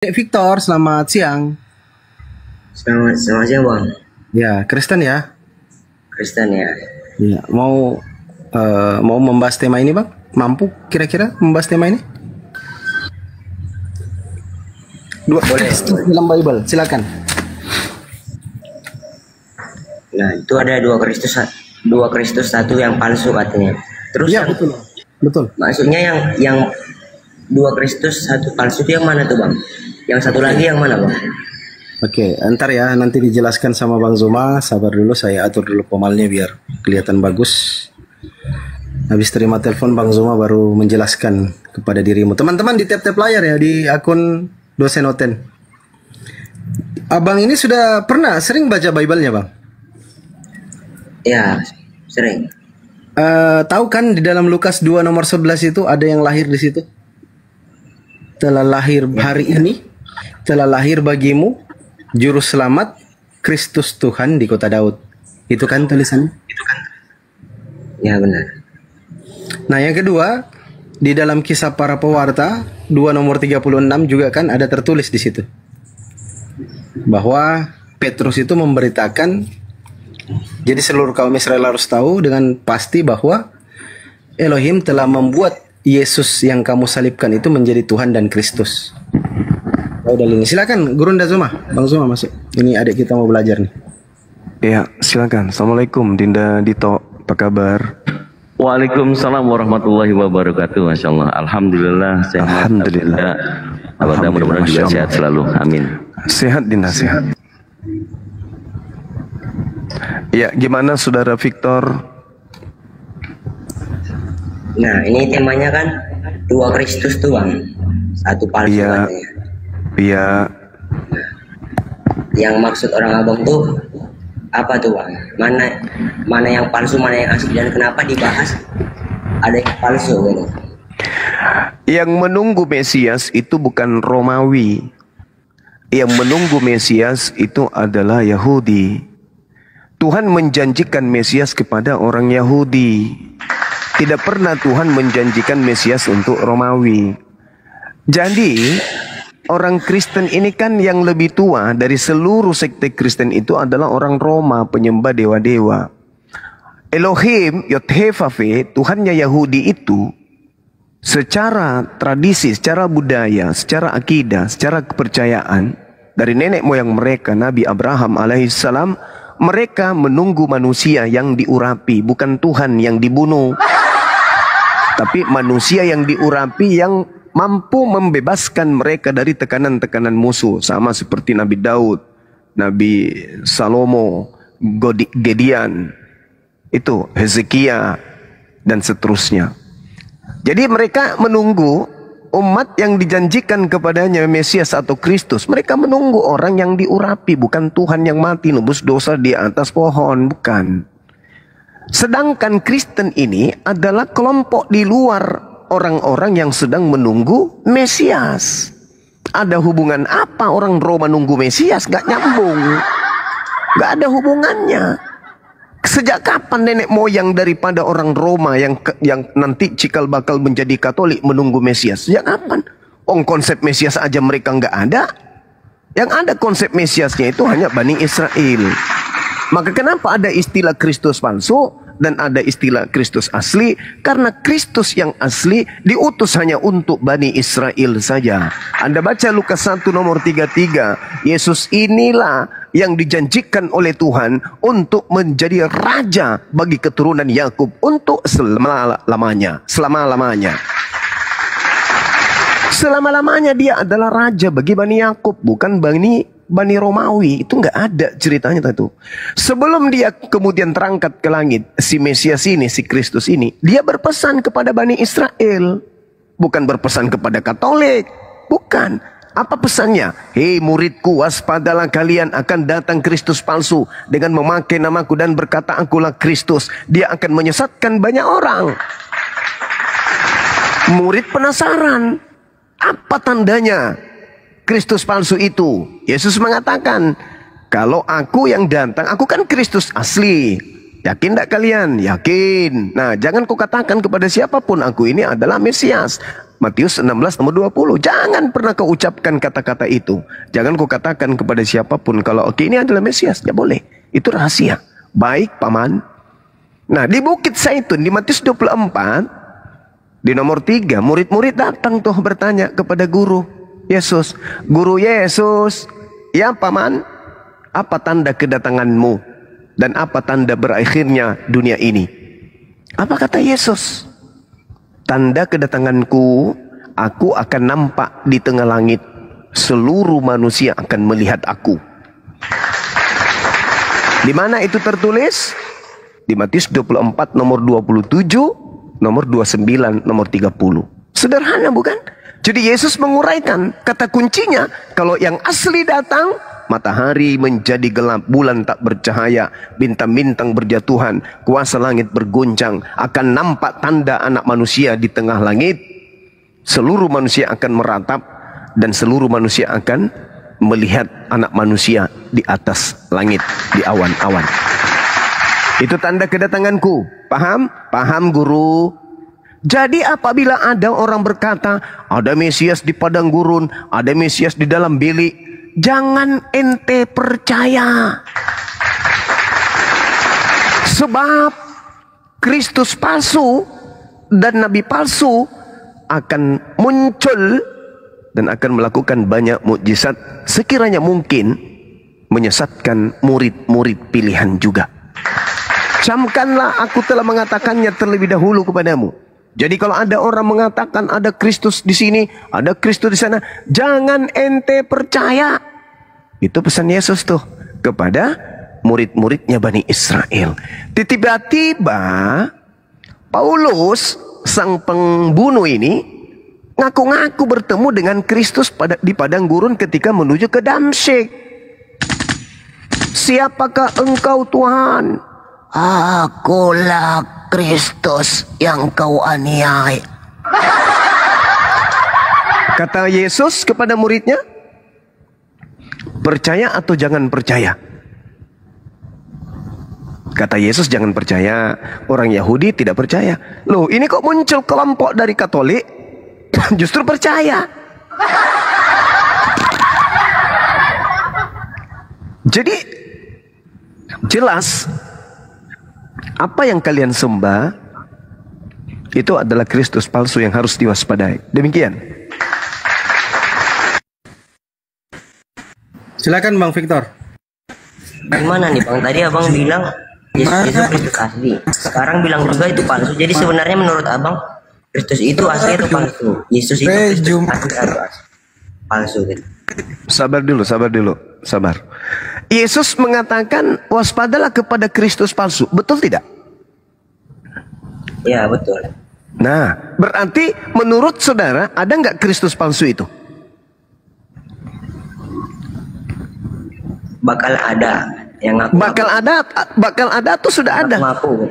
Dek Victor, selamat siang. Selamat siang Bang. Ya, Kristen ya. Kristen ya. Ya, mau membahas tema ini, Bang? Mampu kira-kira membahas tema ini? Dua Boleh. dalam Bible, silakan. Nah itu ada dua Kristus satu yang palsu katanya. Terus Ya, betul. Betul. maksudnya yang dua Kristus satu palsu itu yang mana tuh Bang? Yang satu lagi yang mana Bang? Oke, ntar ya, nanti dijelaskan sama Bang Zuma. Sabar dulu, saya atur dulu pemalnya biar kelihatan bagus. Habis terima telepon Bang Zuma baru menjelaskan kepada dirimu. Teman-teman di tap-tap layar ya, di akun dosen Oten. Abang ini sudah pernah sering baca Bible-nya, Bang? Ya sering. Tahu kan di dalam Lukas 2 nomor 11 itu ada yang lahir di situ? Telah lahir hari ini, telah lahir bagimu juru selamat Kristus Tuhan di kota Daud. Itu kan tulisannya? Ya benar. Nah, yang kedua, di dalam Kisah Para Pewarta 2 nomor 36 juga kan ada tertulis di situ. Bahwa Petrus itu memberitakan, jadi seluruh kaum Israel harus tahu dengan pasti bahwa Elohim telah membuat Yesus yang kamu salibkan itu menjadi Tuhan dan Kristus. Oh, dalilnya. Silakan Gurunda Zuma, Bang Zuma masuk. Ini adik kita mau belajar nih. Ya, silakan. Assalamualaikum Dinda Dito, apa kabar? Waalaikumsalam warahmatullahi wabarakatuh. Masya Allah. Alhamdulillah sehat. Alhamdulillah. Mudah-mudahan juga sehat selalu. Amin. Sehat Dinda, sehat. Ya, gimana Saudara Victor? Nah ini temanya kan dua Kristus tuh Bang. Satu palsu Iya. katanya. Iya, Yang maksud orang abang tuh apa tuh Bang? Mana yang palsu, mana yang asli, dan kenapa dibahas ada yang palsu gitu? yang menunggu Mesias itu bukan Romawi. Yang menunggu Mesias itu adalah Yahudi. Tuhan menjanjikan Mesias kepada orang Yahudi. Tidak pernah Tuhan menjanjikan Mesias untuk Romawi. Jadi, orang Kristen ini kan yang lebih tua dari seluruh sekte Kristen itu adalah orang Roma, penyembah dewa-dewa. Elohim, Yod-Heh-Vav-He, Tuhannya Yahudi itu, secara tradisi, secara budaya, secara akidah, secara kepercayaan, dari nenek moyang mereka, Nabi Abraham alaihissalam, mereka menunggu manusia yang diurapi, bukan Tuhan yang dibunuh. Tapi manusia yang diurapi yang mampu membebaskan mereka dari tekanan-tekanan musuh. Sama seperti Nabi Daud, Nabi Salomo, Gedeon, itu Hezekia, dan seterusnya. Jadi mereka menunggu umat yang dijanjikan kepadanya Mesias atau Kristus. Mereka menunggu orang yang diurapi, bukan Tuhan yang mati nebus dosa di atas pohon, bukan. Sedangkan Kristen ini adalah kelompok di luar orang-orang yang sedang menunggu Mesias. Ada hubungan apa orang Roma nunggu Mesias? Gak nyambung. Gak ada hubungannya. Sejak kapan nenek moyang daripada orang Roma yang nanti cikal bakal menjadi Katolik menunggu Mesias? Sejak kapan? Konsep Mesias aja mereka nggak ada. Yang ada konsep Mesiasnya itu hanya Bani Israel. Maka kenapa ada istilah Kristus palsu dan ada istilah Kristus asli? Karena Kristus yang asli diutus hanya untuk Bani Israel saja. Anda baca Lukas 1 nomor 33. Yesus inilah yang dijanjikan oleh Tuhan untuk menjadi raja bagi keturunan Yakub untuk selama-lamanya. Selama-lamanya. Selama-lamanya dia adalah raja bagi Bani Yakub, bukan Bani Romawi. Itu nggak ada ceritanya itu. Sebelum dia kemudian terangkat ke langit, si Mesias ini, si Kristus ini, dia berpesan kepada Bani Israel, bukan berpesan kepada Katolik, bukan. Apa pesannya? Hei muridku, waspadalah kalian, akan datang Kristus palsu dengan memakai namaku dan berkata akulah Kristus. Dia akan menyesatkan banyak orang. Murid penasaran, apa tandanya Kristus palsu itu? Yesus mengatakan, kalau aku yang datang, aku kan Kristus asli. Yakin tidak kalian? Yakin. Nah, jangan kau katakan kepada siapapun aku ini adalah Mesias. Matius 16 nomor 20. Jangan pernah kau ucapkan kata-kata itu. Jangan kau katakan kepada siapapun kalau oke, ini adalah Mesias. Tidak boleh. Itu rahasia. Baik, Paman. Nah, di Bukit Zaitun, di Matius 24, di nomor 3, murid-murid datang tuh bertanya kepada guru Yesus. Guru Yesus, ya Paman, apa tanda kedatanganmu? Dan apa tanda berakhirnya dunia ini? Apa kata Yesus? Tanda kedatanganku, aku akan nampak di tengah langit. Seluruh manusia akan melihat aku. Di mana itu tertulis? Di Matius 24 nomor 27, nomor 29, nomor 30. Sederhana bukan? Jadi Yesus menguraikan kata kuncinya, kalau yang asli datang, matahari menjadi gelap, bulan tak bercahaya, bintang-bintang berjatuhan, kuasa langit berguncang, akan nampak tanda anak manusia di tengah langit. Seluruh manusia akan meratap dan seluruh manusia akan melihat anak manusia di atas langit, di awan-awan. Itu tanda kedatanganku. Paham? Paham guru? Jadi apabila ada orang berkata, ada Mesias di padang gurun, ada Mesias di dalam bilik, jangan ente percaya. Sebab Kristus palsu dan nabi palsu akan muncul dan akan melakukan banyak mukjizat, sekiranya mungkin menyesatkan murid-murid pilihan juga. Camkanlah, aku telah mengatakannya terlebih dahulu kepadamu. Jadi kalau ada orang mengatakan ada Kristus di sini, ada Kristus di sana, jangan ente percaya. Itu pesan Yesus tuh kepada murid-muridnya Bani Israel. Tiba-tiba Paulus, sang pembunuh ini, ngaku-ngaku bertemu dengan Kristus di padang gurun ketika menuju ke Damsyik. Siapakah engkau Tuhan? Akulah Kristus yang kau aniaya. Kata Yesus kepada muridnya, percaya atau jangan percaya? Kata Yesus, jangan percaya. Orang Yahudi tidak percaya. Loh, ini kok muncul kelompok dari Katolik justru percaya. Jadi jelas apa yang kalian sembah itu adalah Kristus palsu yang harus diwaspadai. Demikian. Silakan Bang Victor. Gimana nih Bang? Tadi Abang bilang Yesus itu Kristus asli. Sekarang bilang juga itu palsu. Jadi sebenarnya menurut Abang Kristus itu asli atau palsu? Yesus itu Kristus asli atau palsu gitu. Sabar dulu. Sabar. Yesus mengatakan waspadalah kepada Kristus palsu. Betul tidak? Ya betul. Nah, berarti menurut saudara ada nggak Kristus palsu itu? Bakal ada yang ngaku. Bakal ada atau sudah ada? Ngaku.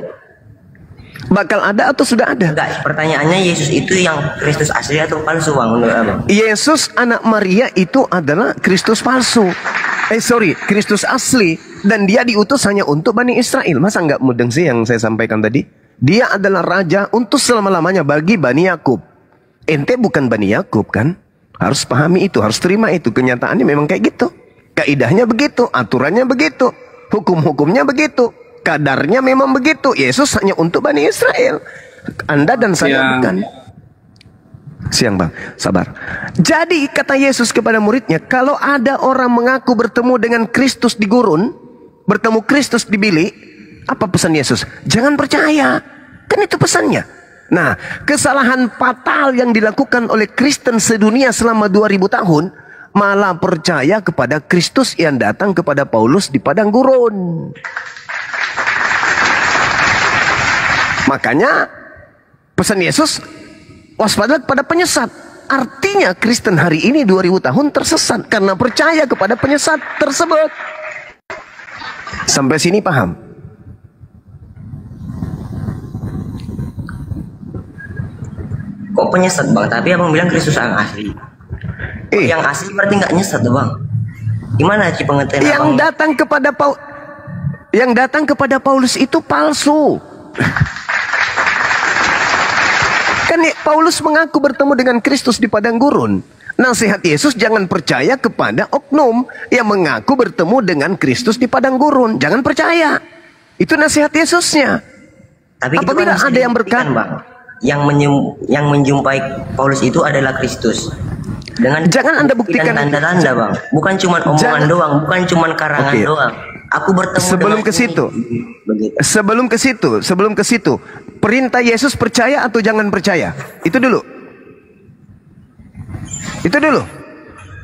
Bakal ada atau sudah ada? Enggak, pertanyaannya Yesus itu yang Kristus asli atau palsu Bang menurut Abang? Yesus anak Maria itu adalah Kristus palsu. Kristus asli. Dan dia diutus hanya untuk Bani Israel. Masa nggak mudeng sih yang saya sampaikan tadi? Dia adalah raja untuk selama-lamanya bagi Bani Yakub. Ente bukan Bani Yakub kan? Harus pahami itu, harus terima itu. Kenyataannya memang kayak gitu. Kaidahnya begitu, aturannya begitu, hukum-hukumnya begitu, kadarnya memang begitu. Yesus hanya untuk Bani Israel. Anda dan saya bukan. Siang Bang, sabar. Jadi kata Yesus kepada muridnya, kalau ada orang mengaku bertemu dengan Kristus di gurun, bertemu Kristus di bilik, apa pesan Yesus? Jangan percaya. Kan itu pesannya. Nah, kesalahan fatal yang dilakukan oleh Kristen sedunia selama 2000 tahun, malah percaya kepada Kristus yang datang kepada Paulus di padang gurun. Makanya pesan Yesus, waspadalah kepada penyesat. Artinya Kristen hari ini 2000 tahun tersesat karena percaya kepada penyesat tersebut. Sampai sini paham? Kok penyesat Bang? Tapi Abang bilang Kristus yang asli. Yang asli berarti nggak nyesat tuh Bang. Gimana sih pengertian yang datang kepada Paulus itu palsu. Kan Paulus mengaku bertemu dengan Kristus di padang gurun. Nasihat Yesus, jangan percaya kepada oknum yang mengaku bertemu dengan Kristus di padang gurun. Jangan percaya. Itu nasihat Yesusnya. Tapi apabila itu kan ada yang berkata, Bang, yang menjumpai Paulus itu adalah Kristus. Dengan jangan Anda buktikan tanda-tanda, Bang. Bukan cuma omongan doang, bukan cuma karangan doang. Aku bertemu sebelum ke situ. Sebelum ke situ, perintah Yesus percaya atau jangan percaya? Itu dulu.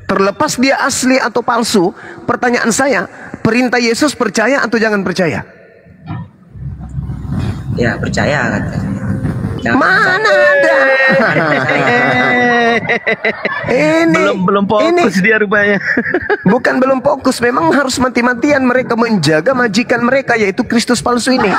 Terlepas dia asli atau palsu, pertanyaan saya, perintah Yesus percaya atau jangan percaya? Ya, percaya katanya. Mana ada? belum fokus dia rupanya. Bukan belum fokus, memang harus mati-matian mereka menjaga majikan mereka, yaitu Kristus palsu ini.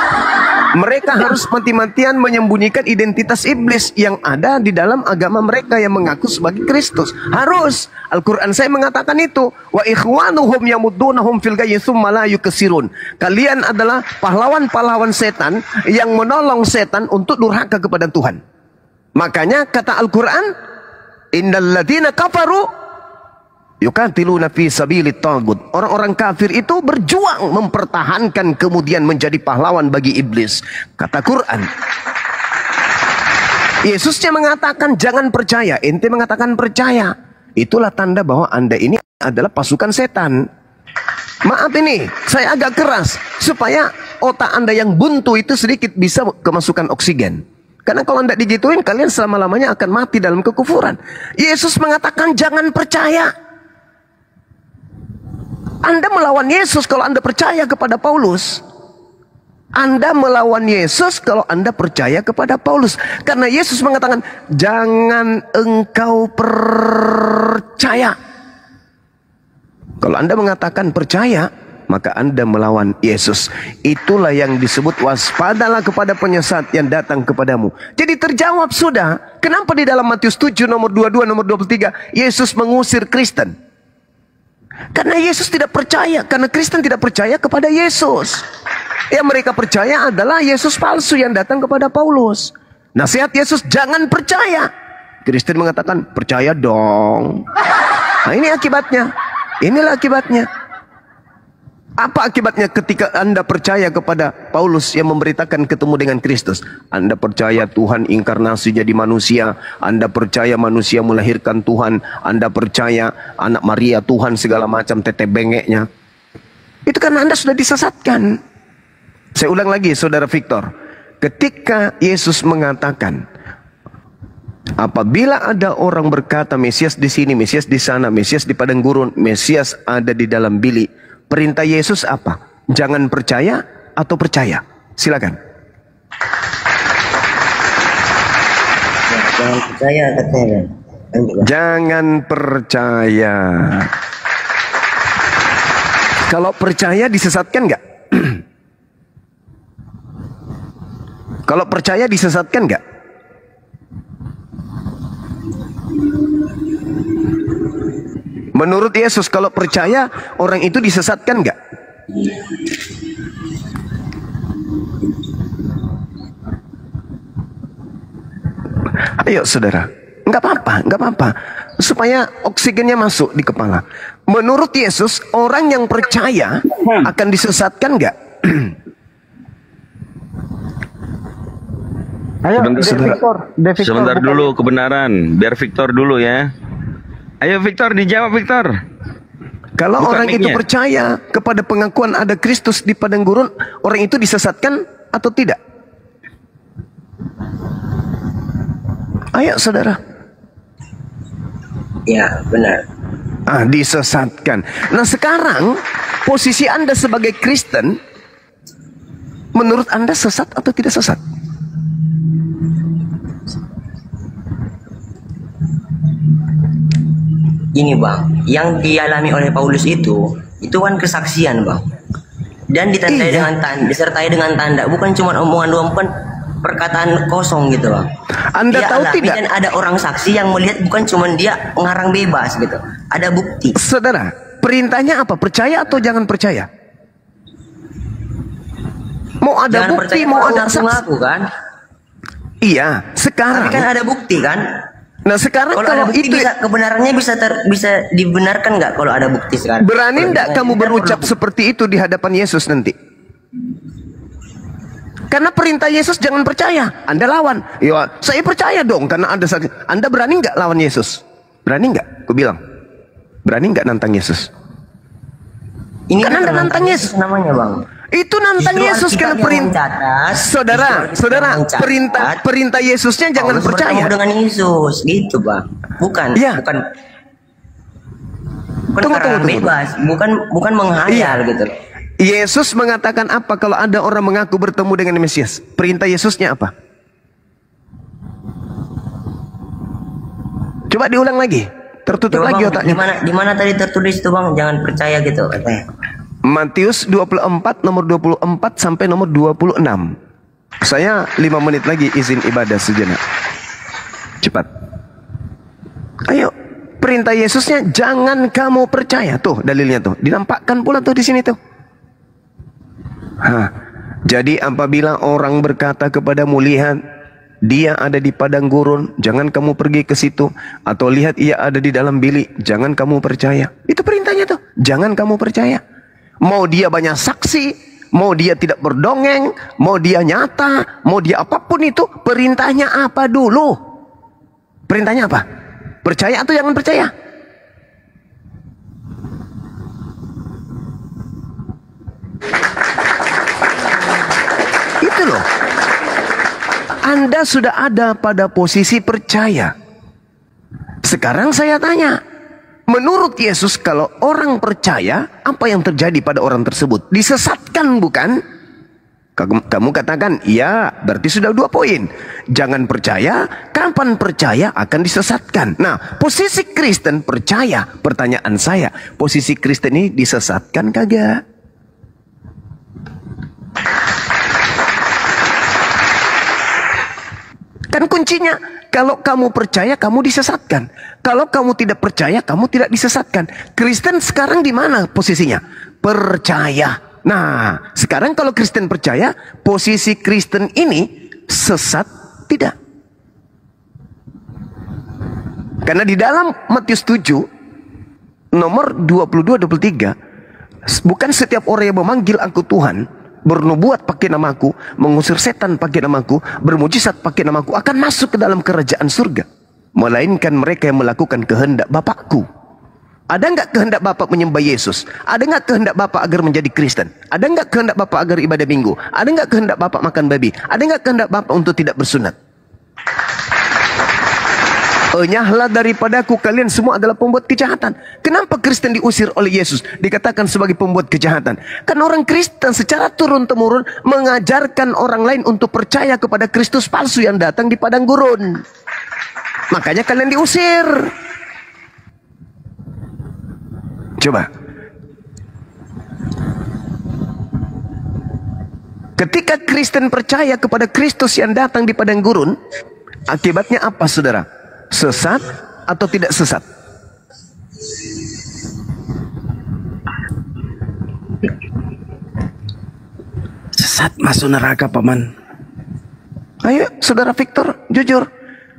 Mereka harus mati-matian menyembunyikan identitas iblis yang ada di dalam agama mereka yang mengaku sebagai Kristus. Harus. Al-Quran saya mengatakan itu. Wa ikhwanuhum yamuddunahum fil ghayyi tsumma la yukasirun. Kalian adalah pahlawan-pahlawan setan yang menolong setan untuk durhaka kepada Tuhan. Makanya kata Al-Quran, innal ladzina kafaru yuqatiluna fi sabilit taghut. Orang-orang kafir itu berjuang mempertahankan kemudian menjadi pahlawan bagi iblis. Kata Quran. Yesusnya mengatakan jangan percaya, ente mengatakan percaya. Itulah tanda bahwa Anda ini adalah pasukan setan. Maaf ini, saya agak keras supaya otak Anda yang buntu itu sedikit bisa kemasukan oksigen. Karena kalau Anda digituin, kalian selama-lamanya akan mati dalam kekufuran. Yesus mengatakan jangan percaya. Anda melawan Yesus kalau Anda percaya kepada Paulus. Anda melawan Yesus kalau Anda percaya kepada Paulus. Karena Yesus mengatakan, jangan engkau percaya. Kalau Anda mengatakan percaya, maka Anda melawan Yesus. Itulah yang disebut waspadalah kepada penyesat yang datang kepadamu. Jadi terjawab sudah. Kenapa di dalam Matius 7 nomor 22 nomor 23 Yesus mengusir Kristen? Karena Yesus tidak percaya. Karena Kristen tidak percaya kepada Yesus. Yang mereka percaya adalah Yesus palsu yang datang kepada Paulus. Nasihat Yesus, jangan percaya. Kristen mengatakan, percaya dong. Nah ini akibatnya. Inilah akibatnya. Apa akibatnya ketika Anda percaya kepada Paulus yang memberitakan ketemu dengan Kristus? Anda percaya Tuhan inkarnasi jadi manusia. Anda percaya manusia melahirkan Tuhan. Anda percaya anak Maria Tuhan segala macam tete bengeknya. Itu karena Anda sudah disesatkan. Saya ulang lagi, Saudara Victor. Ketika Yesus mengatakan, apabila ada orang berkata Mesias di sini, Mesias di sana, Mesias di padang gurun, Mesias ada di dalam bilik, perintah Yesus apa? Jangan percaya atau percaya? Silakan. Jangan percaya katanya. Jangan percaya. Kalau percaya disesatkan nggak? Kalau percaya disesatkan nggak? Menurut Yesus, kalau percaya orang itu disesatkan nggak? Ayo saudara, nggak apa-apa, supaya oksigennya masuk di kepala. Menurut Yesus, orang yang percaya akan disesatkan nggak? Ayo, Sebentar dulu kebenaran, biar Victor dulu ya. Ayo Victor, dijawab Victor. Kalau Bukan orang itu mic-nya. percaya kepada pengakuan ada Kristus di padang gurun, orang itu disesatkan atau tidak? Ayo saudara. Ya, benar. Disesatkan. Nah sekarang, posisi Anda sebagai Kristen, menurut Anda sesat atau tidak sesat? Ini Bang, yang dialami oleh Paulus itu kan kesaksian Bang. Dan disertai dengan tanda, bukan cuma omongan doang, bukan perkataan kosong gitu Bang. Anda Dia tahu alami tidak? Dan ada orang saksi yang melihat, bukan cuma dia ngarang bebas gitu. Ada bukti. Saudara, perintahnya apa? Percaya atau jangan percaya? Mau ada Jangan bukti, percaya mau kalau ada ngaku saksi. ngaku kan? Iya, sekarang. Tapi kan ada bukti kan? Nah sekarang Kalau kalau ada bukti itu kebenarannya bisa dibenarkan nggak kalau ada bukti sekarang? berani Kalau enggak misalnya kamu tidak berucap perlu. seperti itu di hadapan Yesus nanti? Karena perintah Yesus jangan percaya, Anda lawan. Ya, saya percaya dong karena Anda saksi. Anda berani nggak lawan Yesus? Berani nggak? Aku bilang, berani nggak nantang Yesus? Ini Karena kan Anda nantang Yesus namanya bang. Itu nantang Justru Yesus Alkitab karena yang perintah. mencatat, Saudara, justru Alkitab yang mencatat, perintah Yesusnya jangan Paulus percaya. bertemu dengan Yesus, gitu bang. Bukan, Iya. bukan Tunggu, karangan tunggu. bebas, bukan menghayal Iya. gitu. Yesus mengatakan apa kalau ada orang mengaku bertemu dengan Mesias? Perintah Yesusnya apa? Coba diulang lagi. Tertutup Coba lagi bang, otaknya. di mana tadi tertulis itu bang? Jangan percaya gitu katanya. Matius 24 nomor 24 sampai nomor 26. Saya 5 menit lagi izin ibadah sejenak. Cepat. Ayo, perintah Yesusnya jangan kamu percaya. Tuh dalilnya tuh. Dinampakkan pula tuh di sini tuh. Jadi apabila orang berkata kepadamu, lihat dia ada di padang gurun, jangan kamu pergi ke situ. Atau lihat ia ada di dalam bilik, jangan kamu percaya. Itu perintahnya tuh. Jangan kamu percaya. Mau dia banyak saksi, mau dia tidak berdongeng, mau dia nyata, mau dia apapun itu, perintahnya apa dulu? Perintahnya apa? Percaya atau jangan percaya? Itu loh. Anda sudah ada pada posisi percaya. Sekarang saya tanya, menurut Yesus kalau orang percaya, apa yang terjadi pada orang tersebut? Disesatkan bukan? Kamu katakan, iya, berarti sudah 2 poin. Jangan percaya, kapan percaya akan disesatkan. Nah, posisi Kristen percaya. Pertanyaan saya, posisi Kristen ini disesatkan kagak? Kan kuncinya, kalau kamu percaya, kamu disesatkan. Kalau kamu tidak percaya, kamu tidak disesatkan. Kristen sekarang di mana posisinya? Percaya. Nah, sekarang kalau Kristen percaya, posisi Kristen ini sesat tidak? Karena di dalam Matius 7, nomor 22-23, bukan setiap orang yang memanggil aku Tuhan, bernubuat pakai namaku, mengusir setan pakai namaku, bermujizat pakai namaku, akan masuk ke dalam kerajaan surga. Melainkan mereka yang melakukan kehendak Bapakku. Ada nggak kehendak Bapak menyembah Yesus? Ada nggak kehendak Bapak agar menjadi Kristen? Ada nggak kehendak Bapak agar ibadah minggu? Ada nggak kehendak Bapak makan babi? Ada nggak kehendak Bapak untuk tidak bersunat? Enyahlah daripadaku, kalian semua adalah pembuat kejahatan. Kenapa Kristen diusir oleh Yesus? Dikatakan sebagai pembuat kejahatan. Karena orang Kristen secara turun-temurun mengajarkan orang lain untuk percaya kepada Kristus palsu yang datang di padang gurun. Makanya kalian diusir. Coba. Ketika Kristen percaya kepada Kristus yang datang di padang gurun, akibatnya apa saudara? Sesat atau tidak sesat? Sesat, masuk neraka paman. Ayo saudara Victor, jujur.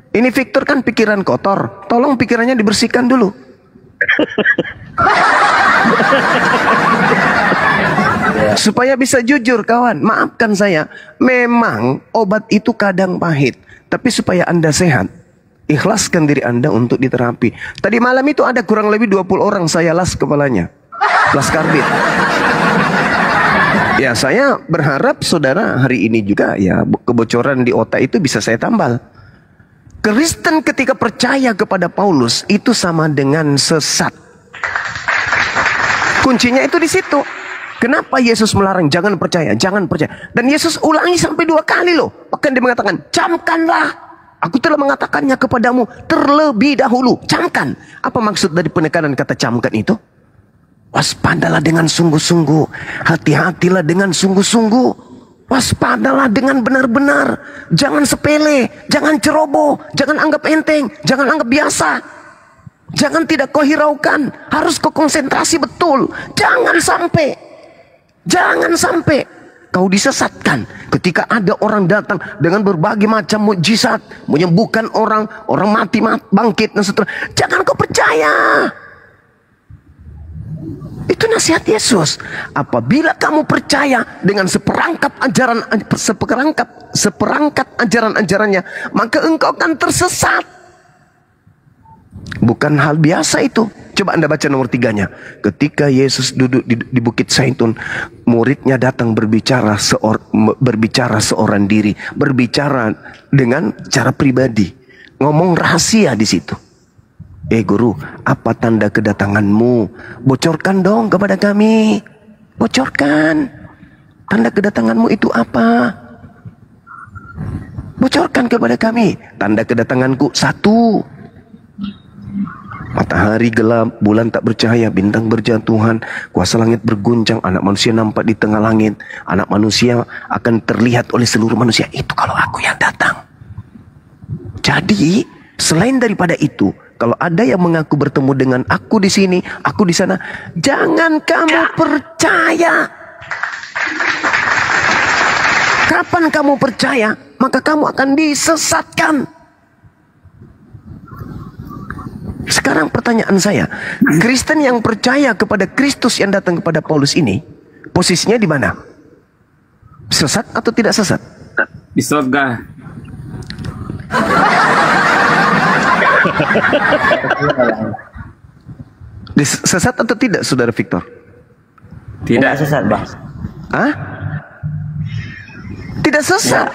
Ini Victor kan pikiran kotor. Tolong pikirannya dibersihkan dulu. Supaya bisa jujur kawan. Maafkan saya. Memang obat itu kadang pahit. Tapi supaya Anda sehat, ikhlaskan diri Anda untuk diterapi. Tadi malam itu ada kurang lebih 20 orang saya las kepalanya. Las karbit. Ya saya berharap saudara hari ini juga ya kebocoran di otak itu bisa saya tambal. Kristen ketika percaya kepada Paulus itu sama dengan sesat. Kuncinya itu di situ. Kenapa Yesus melarang jangan percaya, jangan percaya. Dan Yesus ulangi sampai 2 kali loh. Bahkan dia mengatakan, camkanlah. Aku telah mengatakannya kepadamu terlebih dahulu. Camkan. Apa maksud dari penekanan kata camkan itu? Waspadalah dengan sungguh-sungguh. Hati-hatilah dengan sungguh-sungguh. Waspadalah dengan benar-benar. Jangan sepele. Jangan ceroboh. Jangan anggap enteng. Jangan anggap biasa. Jangan tidak kau hiraukan. Harus kau konsentrasi betul. Jangan sampai. Jangan sampai. kau disesatkan. Ketika ada orang datang dengan berbagai macam mukjizat, menyembuhkan orang, orang mati bangkit dan seterusnya, jangan kau percaya. Itu nasihat Yesus. Apabila kamu percaya dengan seperangkat ajaran-ajarannya, maka engkau akan tersesat. Bukan hal biasa itu. Coba Anda baca nomor 3-nya. Ketika Yesus duduk di Bukit Zaitun, muridnya datang berbicara seorang diri, berbicara dengan cara pribadi, ngomong rahasia di situ. Guru, apa tanda kedatanganmu? Bocorkan dong kepada kami. Bocorkan. Tanda kedatanganmu itu apa? Bocorkan kepada kami. Tanda kedatanganku 1. Matahari gelap, bulan tak bercahaya, bintang berjatuhan, kuasa langit berguncang, anak manusia nampak di tengah langit. Anak manusia akan terlihat oleh seluruh manusia. Itu kalau aku yang datang. Jadi, selain daripada itu, kalau ada yang mengaku bertemu dengan aku di sini, aku di sana, jangan kamu percaya. Kapan kamu percaya, maka kamu akan disesatkan. Sekarang pertanyaan saya, Kristen yang percaya kepada Kristus yang datang kepada Paulus ini, posisinya di mana? Sesat atau tidak sesat? Di surga. Sesat atau tidak, Saudara Victor? Tidak sesat, Bang. Hah? Tidak sesat.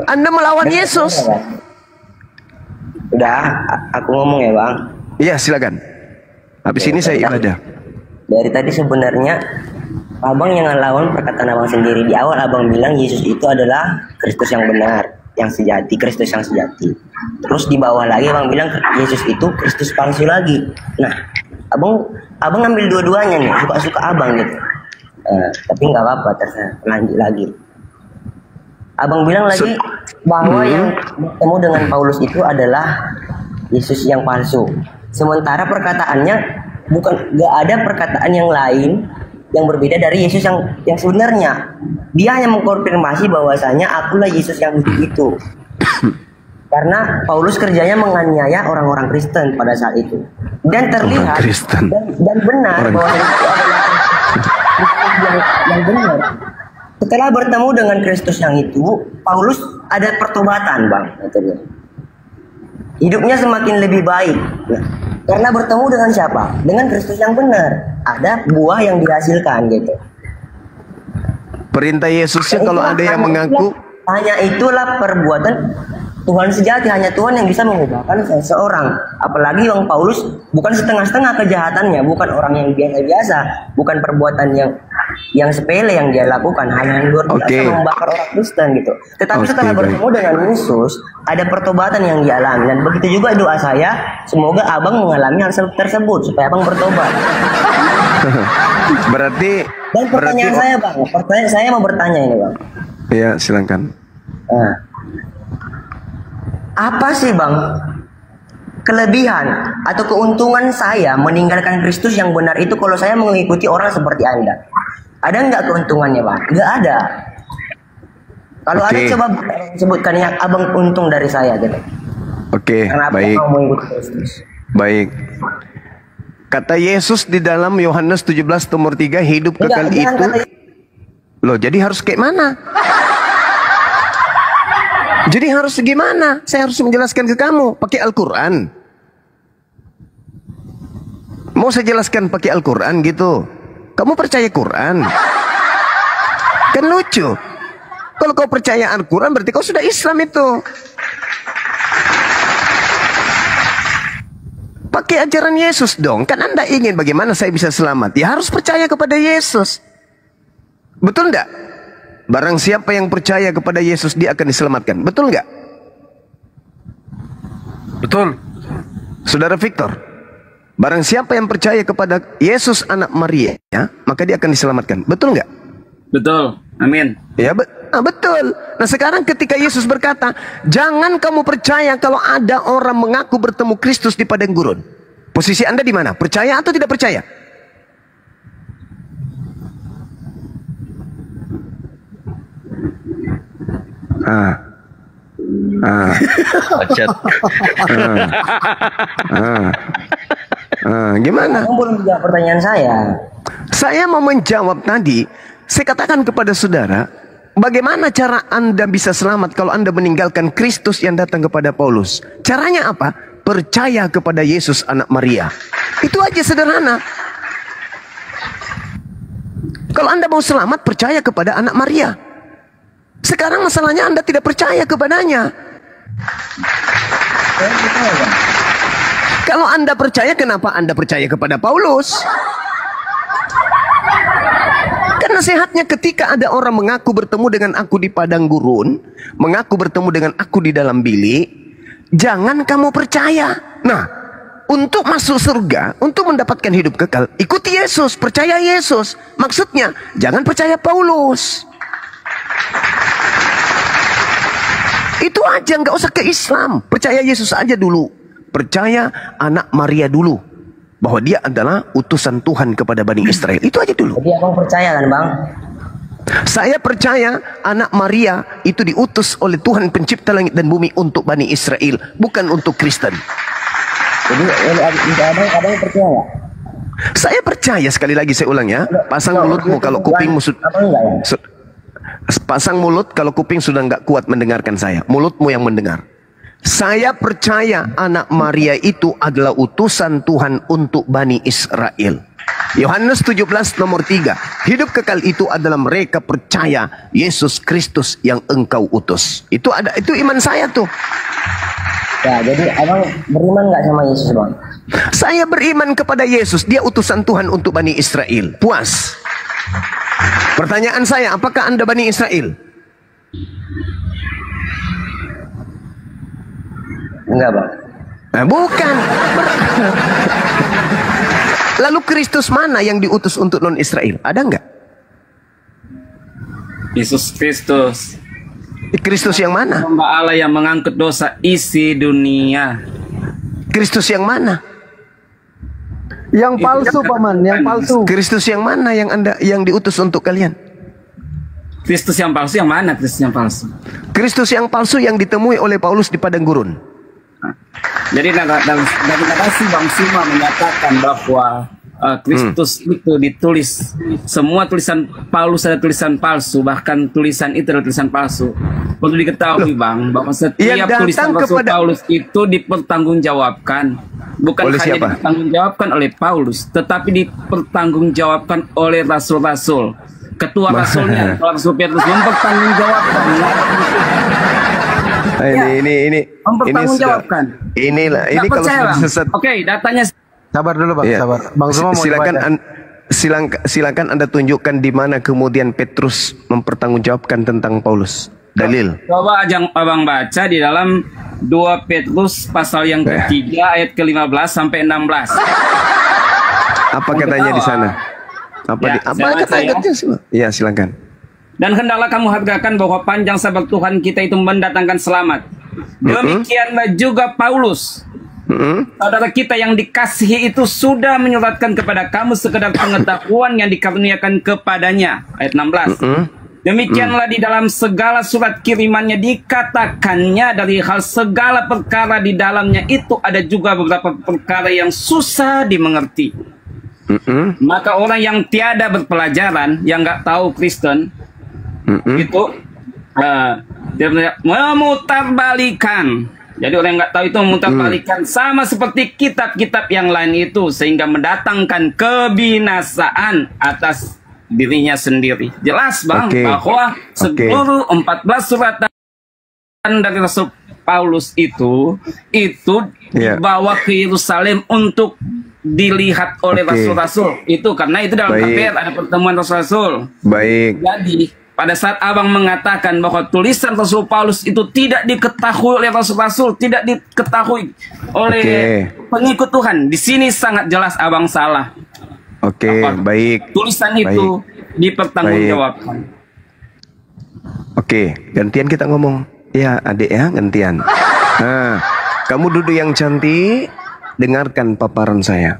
Anda melawan Yesus. Udah, aku ngomong ya, Bang. Iya, silakan. Habis ini saya ibadah. Dari tadi sebenarnya Abang yang ngelawan perkataan Abang sendiri. Di awal Abang bilang Yesus itu adalah Kristus yang benar, yang sejati, Kristus yang sejati. Terus di bawah lagi Abang bilang Yesus itu Kristus palsu lagi. Nah, Abang ngambil dua-duanya nih, suka-suka Abang gitu. Tapi nggak apa-apa, terserah, lanjut lagi. Abang bilang lagi bahwa yang bertemu dengan Paulus itu adalah Yesus yang palsu. Sementara perkataannya nggak ada perkataan yang lain yang berbeda dari Yesus yang sebenarnya. Dia hanya mengkonfirmasi bahwasanya akulah Yesus yang itu. Karena Paulus kerjanya menganiaya orang-orang Kristen pada saat itu. Dan terlihat dan benar bahwa itu adalah Kristus yang benar. Setelah bertemu dengan Kristus yang itu, Paulus ada pertobatan, Bang. Hidupnya semakin lebih baik. Nah, karena bertemu dengan siapa? Dengan Kristus yang benar. Ada buah yang dihasilkan gitu. Perintah Yesusnya kalau ada yang mengaku, hanya itulah perbuatan Tuhan sejati, hanya Tuhan yang bisa mengubahkan seseorang. Apalagi Bang Paulus bukan setengah-setengah kejahatannya, bukan orang yang biasa-biasa, bukan perbuatan yang sepele yang dia lakukan, hanya yang luar biasa membakar orang Kristen gitu. Tetapi setelah bertemu dengan Yesus, ada pertobatan yang dialami, dan begitu juga doa saya, semoga Abang mengalami hal tersebut supaya Abang bertobat. Berarti dan pertanyaan saya, Bang, saya mau bertanya ini, Bang. Iya, silakan. Apa sih, Bang, kelebihan atau keuntungan saya meninggalkan Kristus yang benar itu kalau saya mengikuti orang seperti Anda? Ada nggak keuntungannya, Bang? Nggak ada. Kalau ada, coba sebutkan yang Abang untung dari saya gitu. Baik. Baik. Kata Yesus di dalam Yohanes 17 nomor 3, hidup kekal itu. Loh, jadi harus kayak mana? Jadi harus gimana? Saya harus menjelaskan ke kamu pakai Al-Quran. Mau saya jelaskan pakai Al-Quran gitu? Kamu percaya Quran? Kan lucu. Kalau kau percaya Al-Quran berarti kau sudah Islam itu. Pakai ajaran Yesus dong. Kan Anda ingin bagaimana saya bisa selamat? Ya harus percaya kepada Yesus. Betul enggak? Barang siapa yang percaya kepada Yesus, dia akan diselamatkan. Betul nggak? Betul. Saudara Victor, barang siapa yang percaya kepada Yesus anak Maria, ya, maka dia akan diselamatkan. Betul nggak? Betul. Amin. Ya, betul. Nah sekarang ketika Yesus berkata, jangan kamu percaya kalau ada orang mengaku bertemu Kristus di padang gurun. Posisi Anda di mana? Percaya atau tidak percaya? Ah. Ah. Bacot. Gimana? Kamu belum menjawab pertanyaan saya. Saya mau menjawab tadi. Saya katakan kepada saudara, bagaimana cara Anda bisa selamat kalau Anda meninggalkan Kristus yang datang kepada Paulus? Caranya apa? Percaya kepada Yesus anak Maria. Itu aja sederhana. Kalau Anda mau selamat, percaya kepada anak Maria. Sekarang masalahnya Anda tidak percaya kepadanya. Kalau Anda percaya, kenapa Anda percaya kepada Paulus? Karena nasihatnya ketika ada orang mengaku bertemu dengan aku di padang gurun, mengaku bertemu dengan aku di dalam bilik, jangan kamu percaya. Nah, untuk masuk surga, untuk mendapatkan hidup kekal, ikuti Yesus, percaya Yesus. Maksudnya, jangan percaya Paulus. Itu aja, nggak usah ke Islam. Percaya Yesus aja dulu. Percaya anak Maria dulu, bahwa dia adalah utusan Tuhan kepada Bani Israel. Itu aja dulu. Jadi abang percaya kan bang? Saya percaya anak Maria itu diutus oleh Tuhan pencipta langit dan bumi untuk Bani Israel, bukan untuk Kristen. Jadi abang percaya nggak? Saya percaya, sekali lagi saya ulang ya. Pasang mulutmu kalau kupingmu pasang mulut kalau kuping sudah nggak kuat mendengarkan saya. Mulutmu yang mendengar. Saya percaya anak Maria itu adalah utusan Tuhan untuk Bani Israel. Yohanes 17 nomor 3. Hidup kekal itu adalah mereka percaya Yesus Kristus yang engkau utus. Itu iman saya tuh. Ya, jadi abang beriman nggak sama Yesus bang? Saya beriman kepada Yesus. Dia utusan Tuhan untuk Bani Israel. Puas. Pertanyaan saya, apakah Anda Bani Israel? Enggak bang. Bukan. Lalu Kristus mana yang diutus untuk non-Israel? Ada nggak? Yesus Kristus. Kristus yang mana? Hamba Allah yang mengangkut dosa isi dunia. Kristus yang mana? Yang palsu paman, yang palsu. Kristus yang mana yang diutus untuk kalian? Kristus yang palsu yang mana? Kristus yang palsu. Kristus yang palsu yang ditemui oleh Paulus di padang gurun. Jadi dari narasi Bang Suma menyatakan bahwa Kristus itu ditulis, semua tulisan Paulus ada tulisan palsu, bahkan tulisan itu adalah tulisan palsu. Perlu diketahui Bang, bahwa setiap tulisan Rasul Paulus itu dipertanggungjawabkan. Bukan oleh hanya siapa? dipertanggungjawabkan oleh Paulus, tetapi dipertanggungjawabkan oleh rasul-rasul. Ketua rasulnya, Rasul Petrus mempertanggungjawabkan. Ini mempertanggungjawabkan. Ini kalau sudah sesat. Oke, datanya. Sabar dulu bang, sabar. Bang Zuma mau silakan Anda tunjukkan di mana kemudian Petrus mempertanggungjawabkan tentang Paulus. Dalil. Coba abang baca di dalam 2 Petrus pasal yang ketiga ayat ke-15 sampai 16. Apa katanya di sana? Apa katanya? Ya, silakan. Dan hendaklah kamu hargakan bahwa panjang sabar Tuhan kita itu mendatangkan selamat. Demikianlah juga Paulus, saudara kita yang dikasihi itu sudah menyuratkan kepada kamu sekedar pengetahuan yang dikaruniakan kepadanya. Ayat 16. Demikianlah di dalam segala surat kirimannya dikatakannya dari hal segala perkara di dalamnya itu ada juga beberapa perkara yang susah dimengerti. Maka orang yang tiada berpelajaran, yang nggak tahu Kristen, itu memutarbalikan. Jadi orang yang nggak tahu itu memutarbalikan sama seperti kitab-kitab yang lain itu, sehingga mendatangkan kebinasaan atas dirinya sendiri. Jelas bang bahwa seluruh 14 suratan dari Rasul Paulus itu dibawa ke Yerusalem untuk dilihat oleh rasul-rasul itu, karena itu dalam KPR ada pertemuan rasul-rasul. Baik. Jadi pada saat abang mengatakan bahwa tulisan Rasul Paulus itu tidak diketahui oleh rasul-rasul, tidak diketahui oleh pengikut Tuhan, di sini sangat jelas abang salah. Baik. Tulisan itu dipertanggungjawabkan. Gantian kita ngomong. Ya, adik ya, gantian. Nah, kamu duduk yang cantik, dengarkan paparan saya.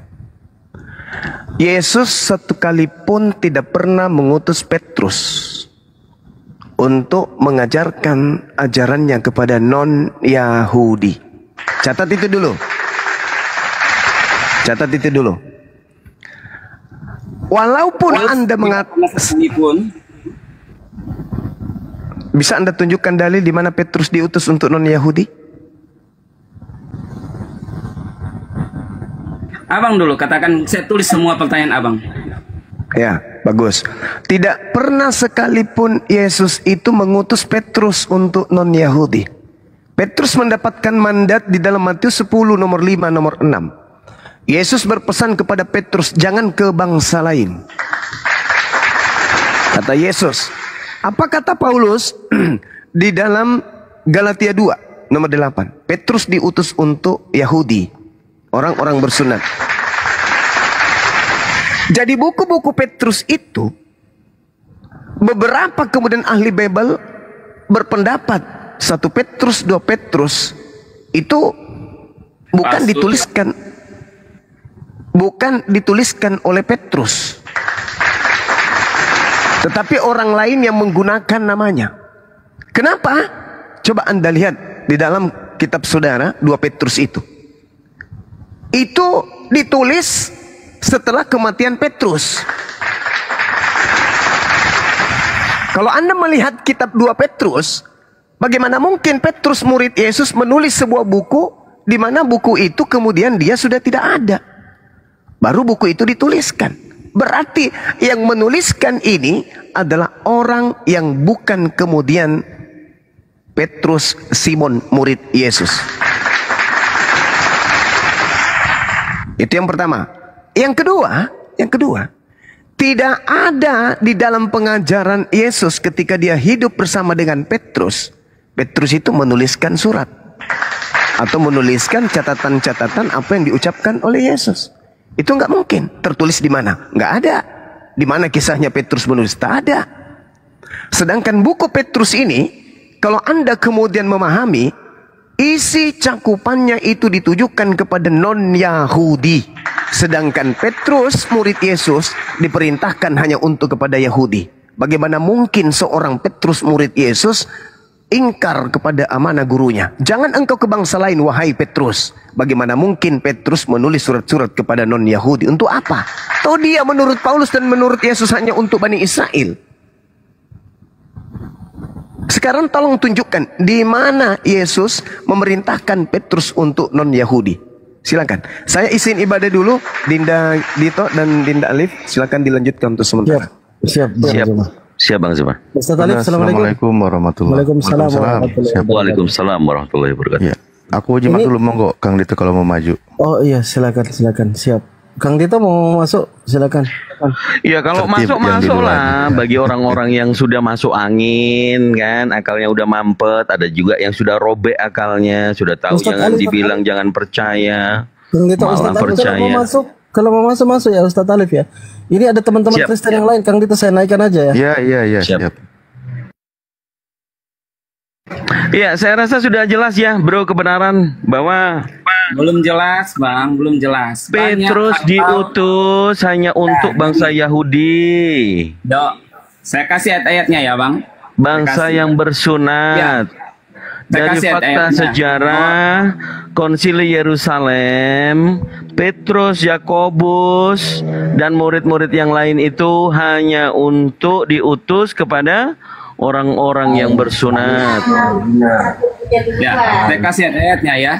Yesus satu kali pun tidak pernah mengutus Petrus untuk mengajarkan ajarannya kepada non-Yahudi. Catat itu dulu. Catat itu dulu. Walaupun Anda mengatakan, bisa Anda tunjukkan dalil di mana Petrus diutus untuk non-Yahudi? Abang dulu katakan, saya tulis semua pertanyaan abang. Ya, bagus. Tidak pernah sekalipun Yesus itu mengutus Petrus untuk non-Yahudi. Petrus mendapatkan mandat di dalam Matius 10 nomor 5 nomor 6. Yesus berpesan kepada Petrus, jangan ke bangsa lain. Kata Yesus. Apa kata Paulus di dalam Galatia 2 nomor 8? Petrus diutus untuk Yahudi, orang-orang bersunat. Jadi buku-buku Petrus itu, beberapa kemudian ahli Bible berpendapat 1 Petrus, 2 Petrus itu bukan dituliskan oleh Petrus, tetapi orang lain yang menggunakan namanya. Kenapa? Coba Anda lihat di dalam kitab saudara 2 Petrus itu. Itu ditulis setelah kematian Petrus. Kalau Anda melihat kitab 2 Petrus, bagaimana mungkin Petrus murid Yesus menulis sebuah buku di mana buku itu kemudian dia sudah tidak ada. Baru buku itu dituliskan. Berarti yang menuliskan ini adalah orang yang bukan kemudian Petrus Simon murid Yesus. Itu yang pertama. Yang kedua, tidak ada di dalam pengajaran Yesus ketika dia hidup bersama dengan Petrus. Petrus itu menuliskan surat atau menuliskan catatan-catatan apa yang diucapkan oleh Yesus. Itu nggak mungkin. Tertulis di mana? Nggak ada. Di mana kisahnya Petrus menulis? Tak ada. Sedangkan buku Petrus ini, kalau Anda kemudian memahami, isi cakupannya itu ditujukan kepada non-Yahudi. Sedangkan Petrus, murid Yesus, diperintahkan hanya untuk kepada Yahudi. Bagaimana mungkin seorang Petrus, murid Yesus, ingkar kepada amanah gurunya? Jangan engkau ke bangsa lain, wahai Petrus. Bagaimana mungkin Petrus menulis surat-surat kepada non-Yahudi? Untuk apa? Toh dia menurut Paulus dan menurut Yesus hanya untuk Bani Israel. Sekarang tolong tunjukkan di mana Yesus memerintahkan Petrus untuk non-Yahudi. Silakan. Saya izin ibadah dulu, Dinda Dito dan Dinda Alif. Silakan dilanjutkan untuk sementara. Siap. Siap Bang Zuma. Ustaz Alif, assalamualaikum warahmatullahi wabarakatuh. Waalaikumsalam warahmatullahi wabarakatuh. Ya. Aku jimat dulu monggo Kang Dito kalau mau maju. Oh iya, silakan. Siap. Kang Dito mau masuk, silakan. Ya kalau masuk lah. Bagi orang-orang yang sudah masuk angin kan, akalnya udah mampet. Ada juga yang sudah robek akalnya, sudah tahu Ustaz jangan Alif, dibilang jangan percaya. Kang Dito, Malah Ustaz Alif, percaya. kalau mau masuk ya Ustaz Alif ya. Ini ada teman-teman Kristen yang lain, Kang Dito saya naikkan aja ya. Iya, siap. Iya, saya rasa sudah jelas ya, bro, kebenaran bahwa Belum jelas, Bang, belum jelas. Petrus diutus hanya untuk bangsa Yahudi. Dok, saya kasih ayat-ayatnya ya, Bang. Bangsa yang bersunat. Dari fakta sejarah Konsili Yerusalem, Petrus, Yakobus, dan murid-murid yang lain itu hanya untuk diutus kepada orang-orang yang bersunat. Ya, saya kasih ayatnya ya.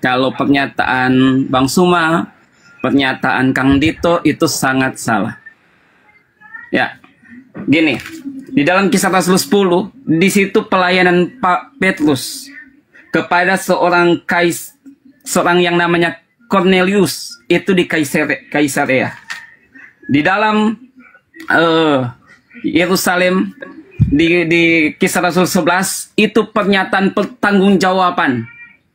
Kalau pernyataan Bang Suma, pernyataan Kang Dito itu sangat salah. Ya, gini. Di dalam Kisah Rasul 10, di situ pelayanan Pak Petrus kepada seorang yang namanya Cornelius itu di Kaisarea. Di dalam Yerusalem di Kisah Rasul 11 itu pernyataan pertanggungjawaban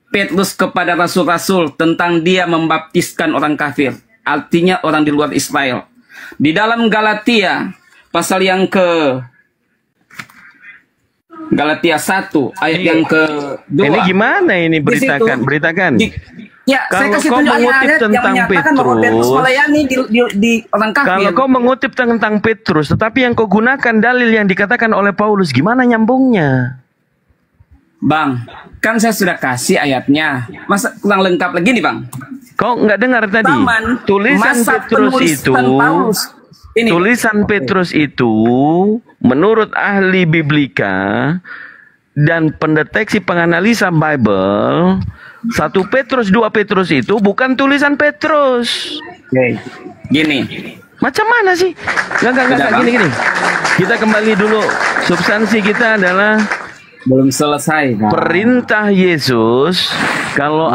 Petrus kepada rasul-rasul tentang dia membaptiskan orang kafir, artinya orang di luar Israel. Di dalam Galatia pasal yang Galatia 1 ayat yang ke-2. Ini gimana ini beritakan? Ya, saya Kalau kasih kau tunjuk mengutip ayat yang tentang menyatakan bahwa Petrus Petrus, melayani di orang kafir. kalau kau mengutip tentang Petrus, tetapi yang kau gunakan dalil yang dikatakan oleh Paulus, gimana nyambungnya? Bang, kan saya sudah kasih ayatnya. Masa kurang lengkap lagi nih, Bang? Kau nggak dengar tadi? Taman, Tulisan masa Petrus itu, penulisan Paulus. Ini. tulisan Petrus itu, menurut ahli biblika dan pendeteksi penganalisa Bible, 1 Petrus, 2 Petrus itu bukan tulisan Petrus. Oke. Gini. Macam mana sih? Enggak, gini. Kita kembali dulu. Substansi kita adalah Belum selesai, Bang. perintah Yesus. Kalau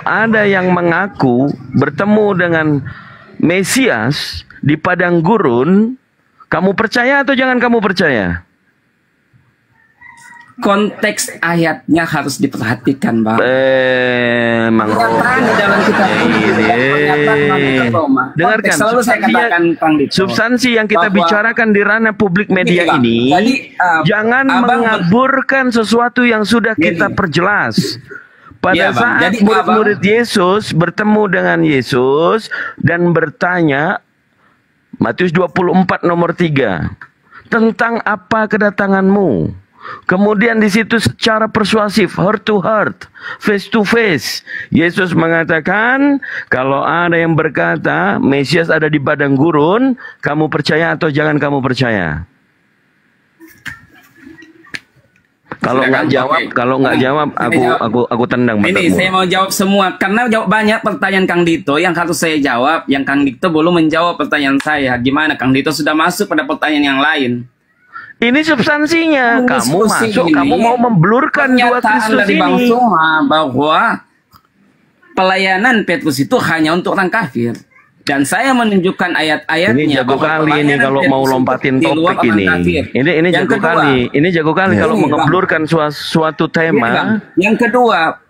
ada yang mengaku bertemu dengan Mesias di padang gurun, kamu percaya atau jangan kamu percaya? Konteks ayatnya harus diperhatikan, Bang. Memang Pernyataan di dalam kitab dengarkan selalu saya katakan, Kang Dito, substansi yang kita bahwa bicarakan di ranah publik media Bang. ini. Jadi, Jangan Abang mengaburkan sesuatu yang sudah kita perjelas. Pada Iya, Bang. saat Jadi, murid-murid Yesus bertemu dengan Yesus dan bertanya, Matius 24 nomor 3, tentang apa kedatanganmu? Kemudian di situ secara persuasif, heart to heart, face to face, Yesus mengatakan, kalau ada yang berkata Mesias ada di padang gurun, kamu percaya atau jangan kamu percaya? Kalau nggak jawab, aku tendang. Ini saya mau jawab semua karena jawab banyak pertanyaan Kang Dito yang harus saya jawab. Yang Kang Dito belum menjawab pertanyaan saya. Gimana Kang Dito sudah masuk pada pertanyaan yang lain? Ini substansinya. Kamu masuk, kamu mau memblurkan dua Kristus dari Bang ini. Soma bahwa pelayanan Petrus itu hanya untuk orang kafir. Dan saya menunjukkan ayat-ayatnya. Ini jago kali ini kalau mau lompatin topik ini. Ini jago kali. Ini jago kali kalau mengeblurkan suatu tema. Yang kedua,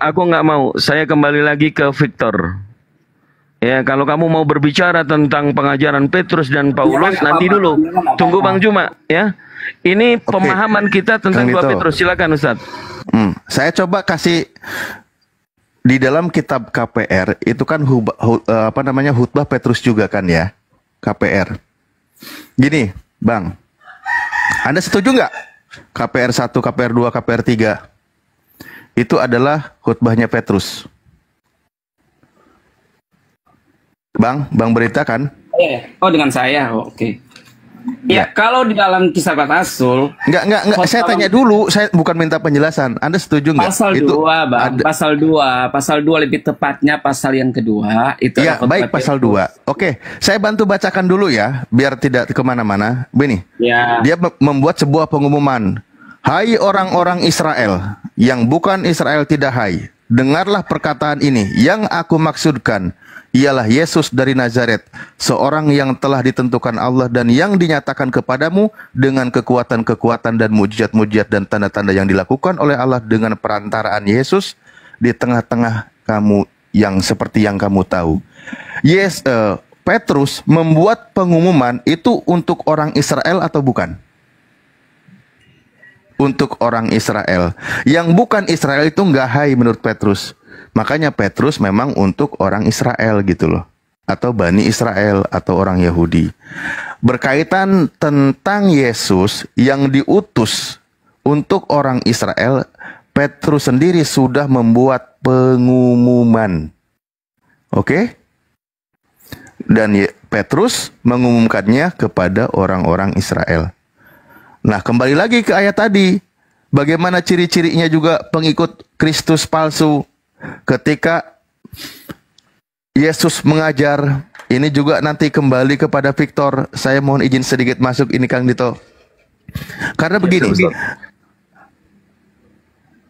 aku nggak mau. Saya kembali lagi ke Victor. Ya, kalau kamu mau berbicara tentang pengajaran Petrus dan Paulus, nanti dulu. Tunggu Bang Juma, ya. Ini pemahaman kita tentang 2 Petrus. Silakan Ustaz. Saya coba kasih di dalam kitab KPR itu kan khutbah Petrus juga kan ya, KPR. Gini, Bang. Anda setuju nggak? KPR 1, KPR 2, KPR 3 itu adalah khutbahnya Petrus. Bang berita kan? Oh, dengan saya. Oke. Ya, kalau di dalam Kisah Para Rasul, enggak, saya tanya dulu, saya bukan minta penjelasan. Anda setuju nggak? Pasal 2, Bang. Pasal 2 lebih tepatnya pasal yang kedua itu. Ya, baik, pasal 2. Oke, saya bantu bacakan dulu ya, biar tidak kemana-mana. Begini, dia membuat sebuah pengumuman. Hai orang-orang Israel, yang bukan Israel tidak hai. Dengarlah perkataan ini, yang aku maksudkan ialah Yesus dari Nazaret, seorang yang telah ditentukan Allah dan yang dinyatakan kepadamu dengan kekuatan-kekuatan dan mujizat-mujizat dan tanda-tanda yang dilakukan oleh Allah dengan perantaraan Yesus di tengah-tengah kamu yang seperti yang kamu tahu. Petrus membuat pengumuman itu untuk orang Israel atau bukan? Untuk orang Israel. Yang bukan Israel itu nggak hai menurut Petrus. Makanya Petrus memang untuk orang Israel gitu loh. Atau Bani Israel atau orang Yahudi. Berkaitan tentang Yesus yang diutus untuk orang Israel, Petrus sendiri sudah membuat pengumuman. Oke? Dan Petrus mengumumkannya kepada orang-orang Israel. Nah, kembali lagi ke ayat tadi. Bagaimana ciri-cirinya juga pengikut Kristus palsu ketika Yesus mengajar. Ini juga nanti kembali kepada Victor. Saya mohon izin sedikit masuk ini Kang Dito. Karena begini,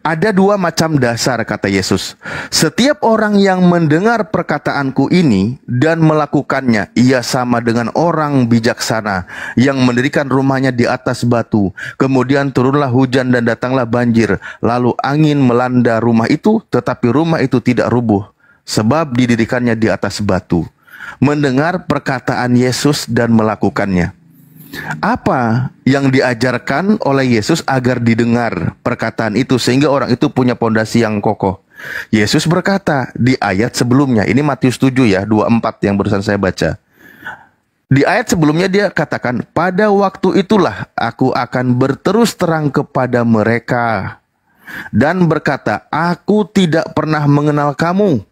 ada 2 macam dasar kata Yesus. Setiap orang yang mendengar perkataanku ini dan melakukannya, ia sama dengan orang bijaksana yang mendirikan rumahnya di atas batu. Kemudian turunlah hujan dan datanglah banjir. Lalu angin melanda rumah itu, tetapi rumah itu tidak rubuh, sebab didirikannya di atas batu. Mendengar perkataan Yesus dan melakukannya. Apa yang diajarkan oleh Yesus agar didengar perkataan itu sehingga orang itu punya pondasi yang kokoh? Yesus berkata di ayat sebelumnya, ini Matius 7 ya, 24 yang barusan saya baca. Di ayat sebelumnya dia katakan, pada waktu itulah aku akan berterus terang kepada mereka dan berkata, aku tidak pernah mengenal kamu,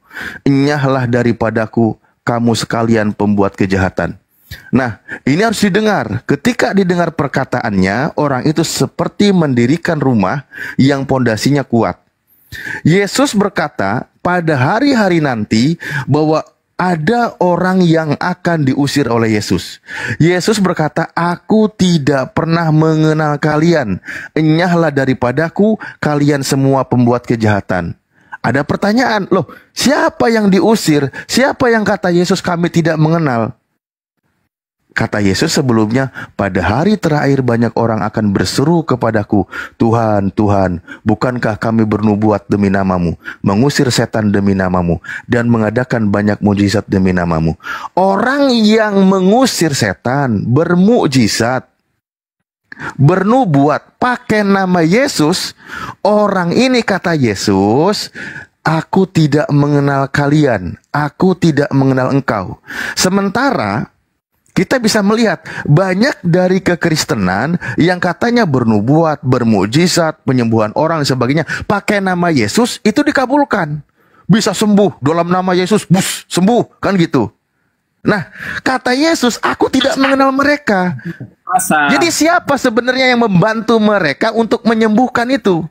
enyahlah daripadaku kamu sekalian pembuat kejahatan. Nah, ini harus didengar. Ketika didengar perkataannya, orang itu seperti mendirikan rumah yang pondasinya kuat. Yesus berkata pada hari-hari nanti bahwa ada orang yang akan diusir oleh Yesus. Yesus berkata, aku tidak pernah mengenal kalian. Enyahlah daripadaku kalian semua pembuat kejahatan. Ada pertanyaan, loh, siapa yang diusir? Siapa yang kata Yesus kami tidak mengenal? Kata Yesus sebelumnya, pada hari terakhir banyak orang akan berseru kepadaku, Tuhan, Tuhan, bukankah kami bernubuat demi namamu, mengusir setan demi namamu, dan mengadakan banyak mujizat demi namamu. Orang yang mengusir setan, bermukjizat, bernubuat, pakai nama Yesus, orang ini kata Yesus, aku tidak mengenal kalian, aku tidak mengenal engkau. Sementara kita bisa melihat banyak dari kekristenan yang katanya bernubuat, bermukjizat, penyembuhan orang dan sebagainya, pakai nama Yesus itu dikabulkan. Bisa sembuh dalam nama Yesus, bus, sembuh, kan gitu. Nah, kata Yesus, aku tidak mengenal mereka. Jadi siapa sebenarnya yang membantu mereka untuk menyembuhkan itu?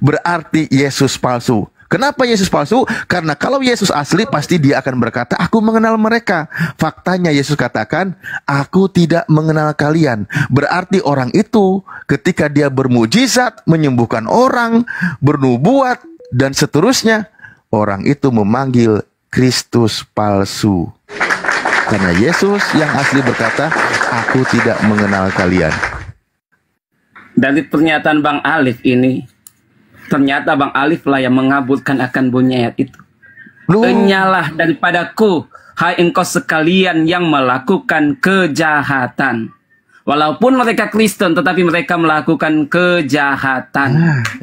Berarti Yesus palsu. Kenapa Yesus palsu? Karena kalau Yesus asli pasti dia akan berkata, aku mengenal mereka. Faktanya Yesus katakan, aku tidak mengenal kalian. Berarti orang itu ketika dia bermujizat, menyembuhkan orang, bernubuat, dan seterusnya, orang itu memanggil Kristus palsu. Karena Yesus yang asli berkata, aku tidak mengenal kalian. Dari pernyataan Bang Alif ini, ternyata Bang Alif lah yang mengabulkan akan bunyi ayat itu. Enyalah daripadaku, hai engkau sekalian yang melakukan kejahatan. Walaupun mereka Kristen, tetapi mereka melakukan kejahatan.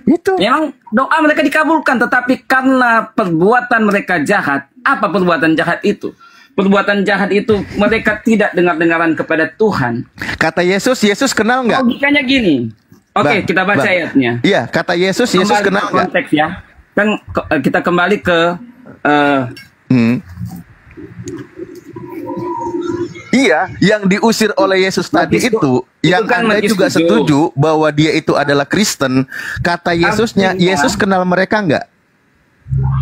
Itu. Memang doa mereka dikabulkan, tetapi karena perbuatan mereka jahat. Apa perbuatan jahat itu? Perbuatan jahat itu mereka tidak dengar-dengaran kepada Tuhan. Kata Yesus, Yesus kenal nggak? Logikanya gini. Oke, kita baca ayatnya. Iya, kata Yesus, Yesus kenal nggak? Konteks ya. Kan kita kembali ke Iya, yang diusir oleh Yesus tadi itu yang kan Anda juga setuju bahwa dia itu adalah Kristen. Kata Yesusnya, Yesus kenal mereka nggak?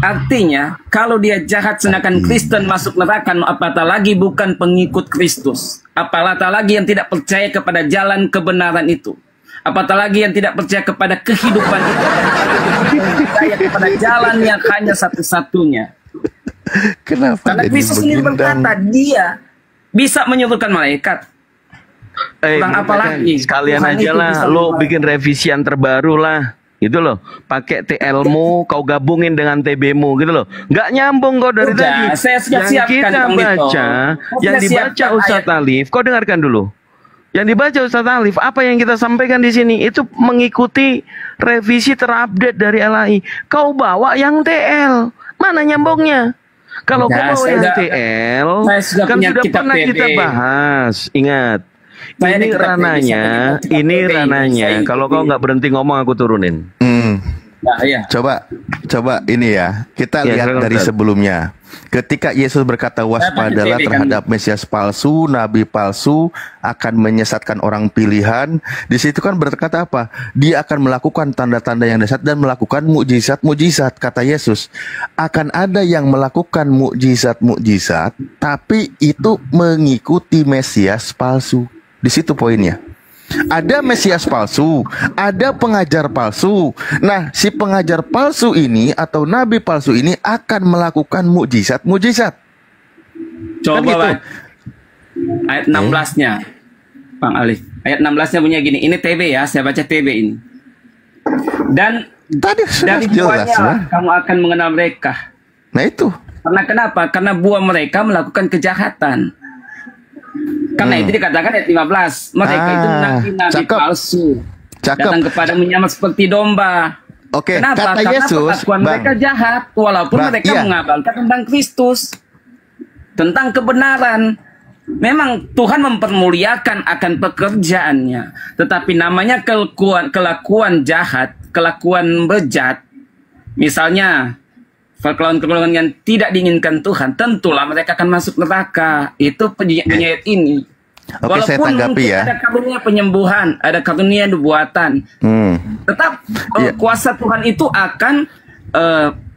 Artinya, kalau dia jahat sedangkan Kristen masuk neraka, apatah lagi bukan pengikut Kristus. Apatah lagi yang tidak percaya kepada jalan kebenaran itu. Apatah lagi yang tidak percaya kepada kehidupan itu. Percaya kepada jalan yang hanya satu-satunya. Kenapa? Karena Kristus ini berkata, dia bisa menyuruhkan malaikat. Kurang apa lagi? Sekalian Tuhan aja itu lah, bisa lo membalas. bikin revisian terbaru lah. Gitu loh, pakai TL-mu, kau gabungin dengan TB-mu, gitu loh. Nggak nyambung kau dari Udah, tadi. saya sudah Yang siapkan, kita Bang Dito. baca, Saya yang sudah dibaca siapkan Ustadz ayat. Alif, kau dengarkan dulu. Yang dibaca Ustadz Alif, apa yang kita sampaikan di sini itu mengikuti revisi terupdate dari LAI. Kau bawa yang TL, mana nyambungnya? Kalau kau bawa yang TL, kan sudah pernah kita bahas. Ingat, ini rananya. Kalau kau nggak berhenti ngomong, aku turunin. Nah, iya. Coba ini ya. Kita lihat dari sebelumnya. Ketika Yesus berkata waspadalah terhadap Mesias palsu, nabi palsu akan menyesatkan orang pilihan. Di situ kan berkata apa? Dia akan melakukan tanda-tanda yang dahsyat dan melakukan mukjizat-mukjizat. Kata Yesus, akan ada yang melakukan mukjizat-mukjizat, tapi itu mengikuti Mesias palsu. Di situ poinnya. Ada Mesias palsu, ada pengajar palsu. Nah, si pengajar palsu ini atau nabi palsu ini akan melakukan mukjizat-mukjizat. Coba Kan gitu. Ayat 16-nya, Bang Alif. Ayat 16-nya punya gini. Ini TB ya, saya baca TB ini. Dan Tadi sudah dari jelas buahnya lah. kamu akan mengenal mereka. Nah itu. Karena kenapa? Karena buah mereka melakukan kejahatan. Karena itu dikatakan ayat 15. Mereka itu nabi-nabi palsu. Datang kepada menyamar seperti domba. Kenapa? Kata Karena Yesus, perlakuan mereka jahat. Walaupun mereka mengabarkan tentang Kristus. Tentang kebenaran. Memang Tuhan mempermuliakan akan pekerjaannya. Tetapi namanya kelakuan jahat, kelakuan bejat. Misalnya, kelakuan yang tidak diinginkan Tuhan, tentulah mereka akan masuk neraka. Itu penyayat ini. Walaupun saya tanggapi ya. Ada karunia penyembuhan, ada karunia nubuatan, tetap kuasa Tuhan itu akan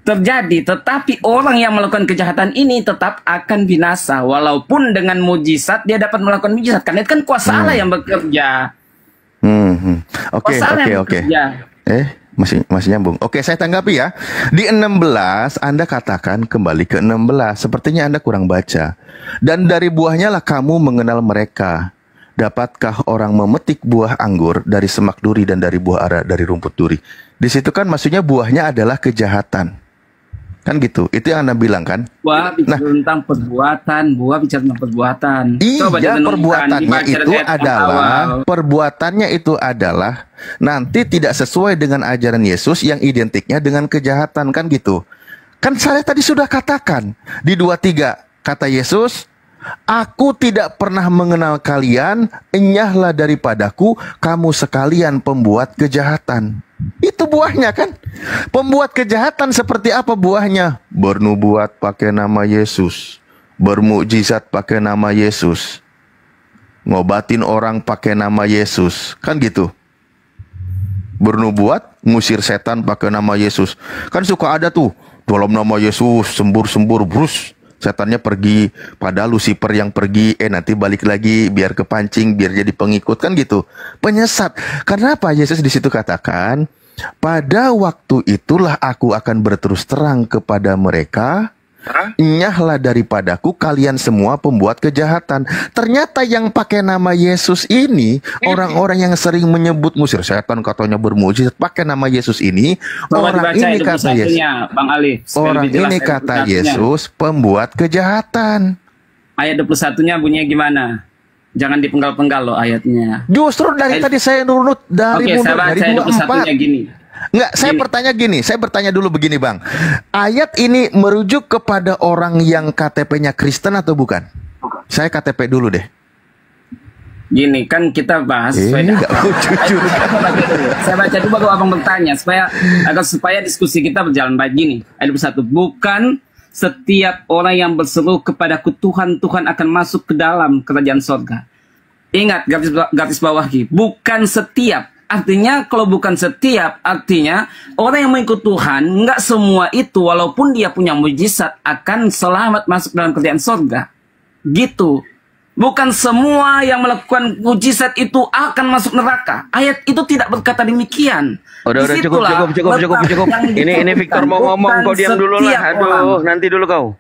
terjadi. Tetapi orang yang melakukan kejahatan ini tetap akan binasa. Walaupun dengan mujizat dia dapat melakukan mujizat, karena itu kan kuasa Allah yang bekerja. Oke. Masih nyambung. Saya tanggapi ya. Di 16 Anda katakan kembali ke 16. Sepertinya Anda kurang baca. Dan dari buahnya lah kamu mengenal mereka. Dapatkah orang memetik buah anggur dari semak duri dan dari buah ara dari rumput duri? Di situ kan maksudnya buahnya adalah kejahatan. Kan gitu. Itu yang Anda bilang kan? Buah bicara tentang perbuatan, buah bicara tentang perbuatan. Iya, perbuatannya itu adalah nanti tidak sesuai dengan ajaran Yesus yang identiknya dengan kejahatan, kan gitu. Kan saya tadi sudah katakan di 23 kata Yesus, aku tidak pernah mengenal kalian, enyahlah daripadaku kamu sekalian pembuat kejahatan. Itu buahnya kan. Pembuat kejahatan seperti apa buahnya? Bernubuat pakai nama Yesus, bermukjizat pakai nama Yesus, ngobatin orang pakai nama Yesus, kan gitu. Bernubuat, ngusir setan pakai nama Yesus. Kan suka ada tuh, dalam nama Yesus sembur-sembur brus, setannya pergi, pada Lucifer yang pergi, nanti balik lagi biar kepancing, biar jadi pengikut, kan gitu. Penyesat. Karena apa? Yesus di situ katakan, pada waktu itulah aku akan berterus terang kepada mereka, enyahlah daripadaku kalian semua pembuat kejahatan. Ternyata yang pakai nama Yesus ini, orang-orang yang sering menyebut ngusir setan katanya bermujizat pakai nama Yesus ini, orang ini kata Yesus, Bang Ali, orang ini kata Yesus pembuat kejahatan. Ayat 21-nya bunyinya gimana? Jangan dipenggal-penggal loh ayatnya. Justru dari tadi saya nurut dari mundur dari 24. Gini. Enggak, saya bertanya dulu begini Bang. Ayat ini merujuk kepada orang yang KTP-nya Kristen atau bukan? Saya KTP dulu deh. Gini, kan kita bahas saya baca dulu baru abang bertanya supaya diskusi kita berjalan baik. Gini, ayat 21, bukan setiap orang yang berseru kepadaku Tuhan, Tuhan akan masuk ke dalam kerajaan sorga. Ingat, garis bawahi, bukan setiap. Artinya kalau bukan setiap, artinya orang yang mengikut Tuhan, nggak semua itu walaupun dia punya mujizat akan selamat masuk dalam kerajaan sorga. Gitu. Bukan semua yang melakukan mujizat itu akan masuk neraka. Ayat itu tidak berkata demikian. Udah cukup. Ini Victor mau ngomong, kau diam dulu lah. Aduh, nanti dulu kau.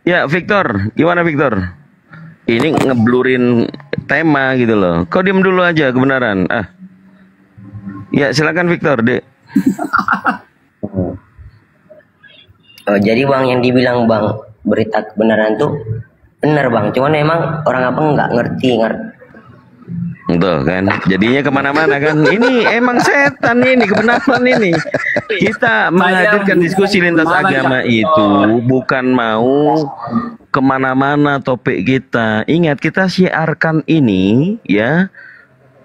Ya, Victor, gimana Victor? Ini ngeblurin tema gitu loh. Kau diam dulu aja kebenaran. Ya, silakan Victor, Dek. Jadi Bang, yang dibilang Bang berita kebenaran tuh benar Bang, cuman emang orang abang nggak ngerti. Tuh kan, jadinya kemana-mana kan. Ini emang setan ini, kebenaran ini. Kita menghadirkan diskusi lintas agama itu bukan mau kemana-mana topik kita. Ingat, kita siarkan ini ya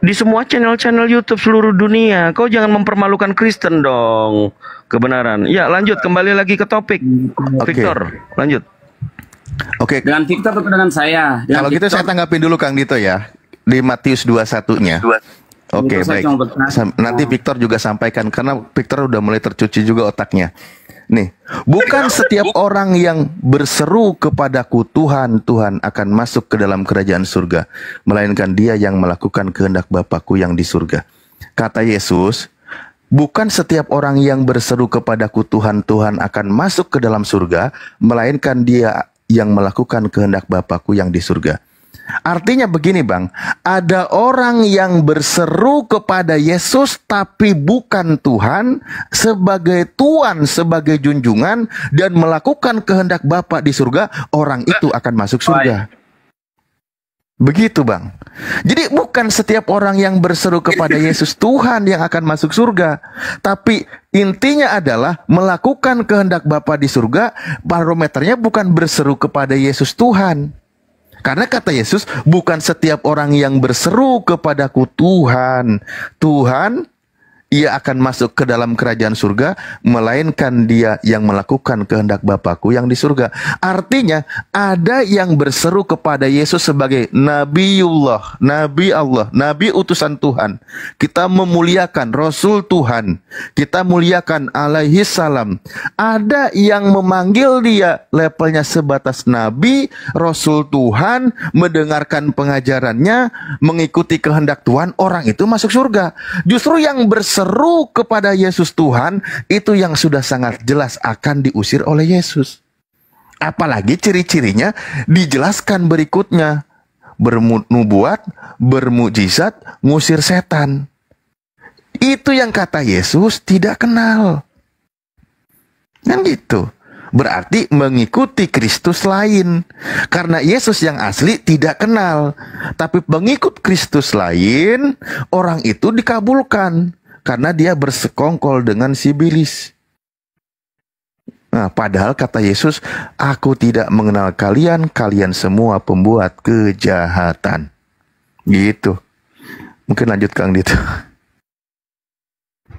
di semua channel-channel YouTube seluruh dunia. Kau jangan mempermalukan Kristen dong. Kebenaran. Ya, lanjut kembali lagi ke topik. Victor, lanjut. Oke. Dengan Victor atau dengan saya? Kalau gitu saya tanggapin dulu Kang Dito ya. Di Matius 21-nya. Oke, baik. Nanti Victor juga sampaikan karena Victor udah mulai tercuci juga otaknya. Nih, bukan setiap orang yang berseru kepadaku Tuhan, Tuhan akan masuk ke dalam kerajaan surga, melainkan dia yang melakukan kehendak Bapakku yang di surga. Kata Yesus, bukan setiap orang yang berseru kepadaku Tuhan, Tuhan akan masuk ke dalam surga, melainkan dia yang melakukan kehendak Bapakku yang di surga. Artinya begini Bang, ada orang yang berseru kepada Yesus tapi bukan Tuhan, sebagai Tuhan, sebagai junjungan, dan melakukan kehendak Bapa di surga, orang itu akan masuk surga. Begitu Bang. Jadi bukan setiap orang yang berseru kepada Yesus Tuhan yang akan masuk surga. Tapi intinya adalah melakukan kehendak Bapa di surga. Barometernya bukan berseru kepada Yesus Tuhan. Karena kata Yesus, bukan setiap orang yang berseru kepadaku Tuhan, Tuhan, ia akan masuk ke dalam kerajaan surga, melainkan dia yang melakukan kehendak Bapakku yang di surga. Artinya, ada yang berseru kepada Yesus sebagai Nabiullah, Nabi Allah, Nabi utusan Tuhan. Kita memuliakan Rasul Tuhan. Kita muliakan alaihi salam. Ada yang memanggil dia levelnya sebatas Nabi, Rasul Tuhan, mendengarkan pengajarannya, mengikuti kehendak Tuhan, orang itu masuk surga. Justru yang berseru kepada Yesus Tuhan, itu yang sudah sangat jelas akan diusir oleh Yesus. Apalagi ciri-cirinya dijelaskan berikutnya. Bernubuat, bermujizat, ngusir setan. Itu yang kata Yesus tidak kenal. Kan gitu. Berarti mengikuti Kristus lain. Karena Yesus yang asli tidak kenal. Tapi pengikut Kristus lain, orang itu dikabulkan. Karena dia bersekongkol dengan si iblis. Nah, padahal kata Yesus, aku tidak mengenal kalian, kalian semua pembuat kejahatan. Gitu. Mungkin lanjut Kang Dito.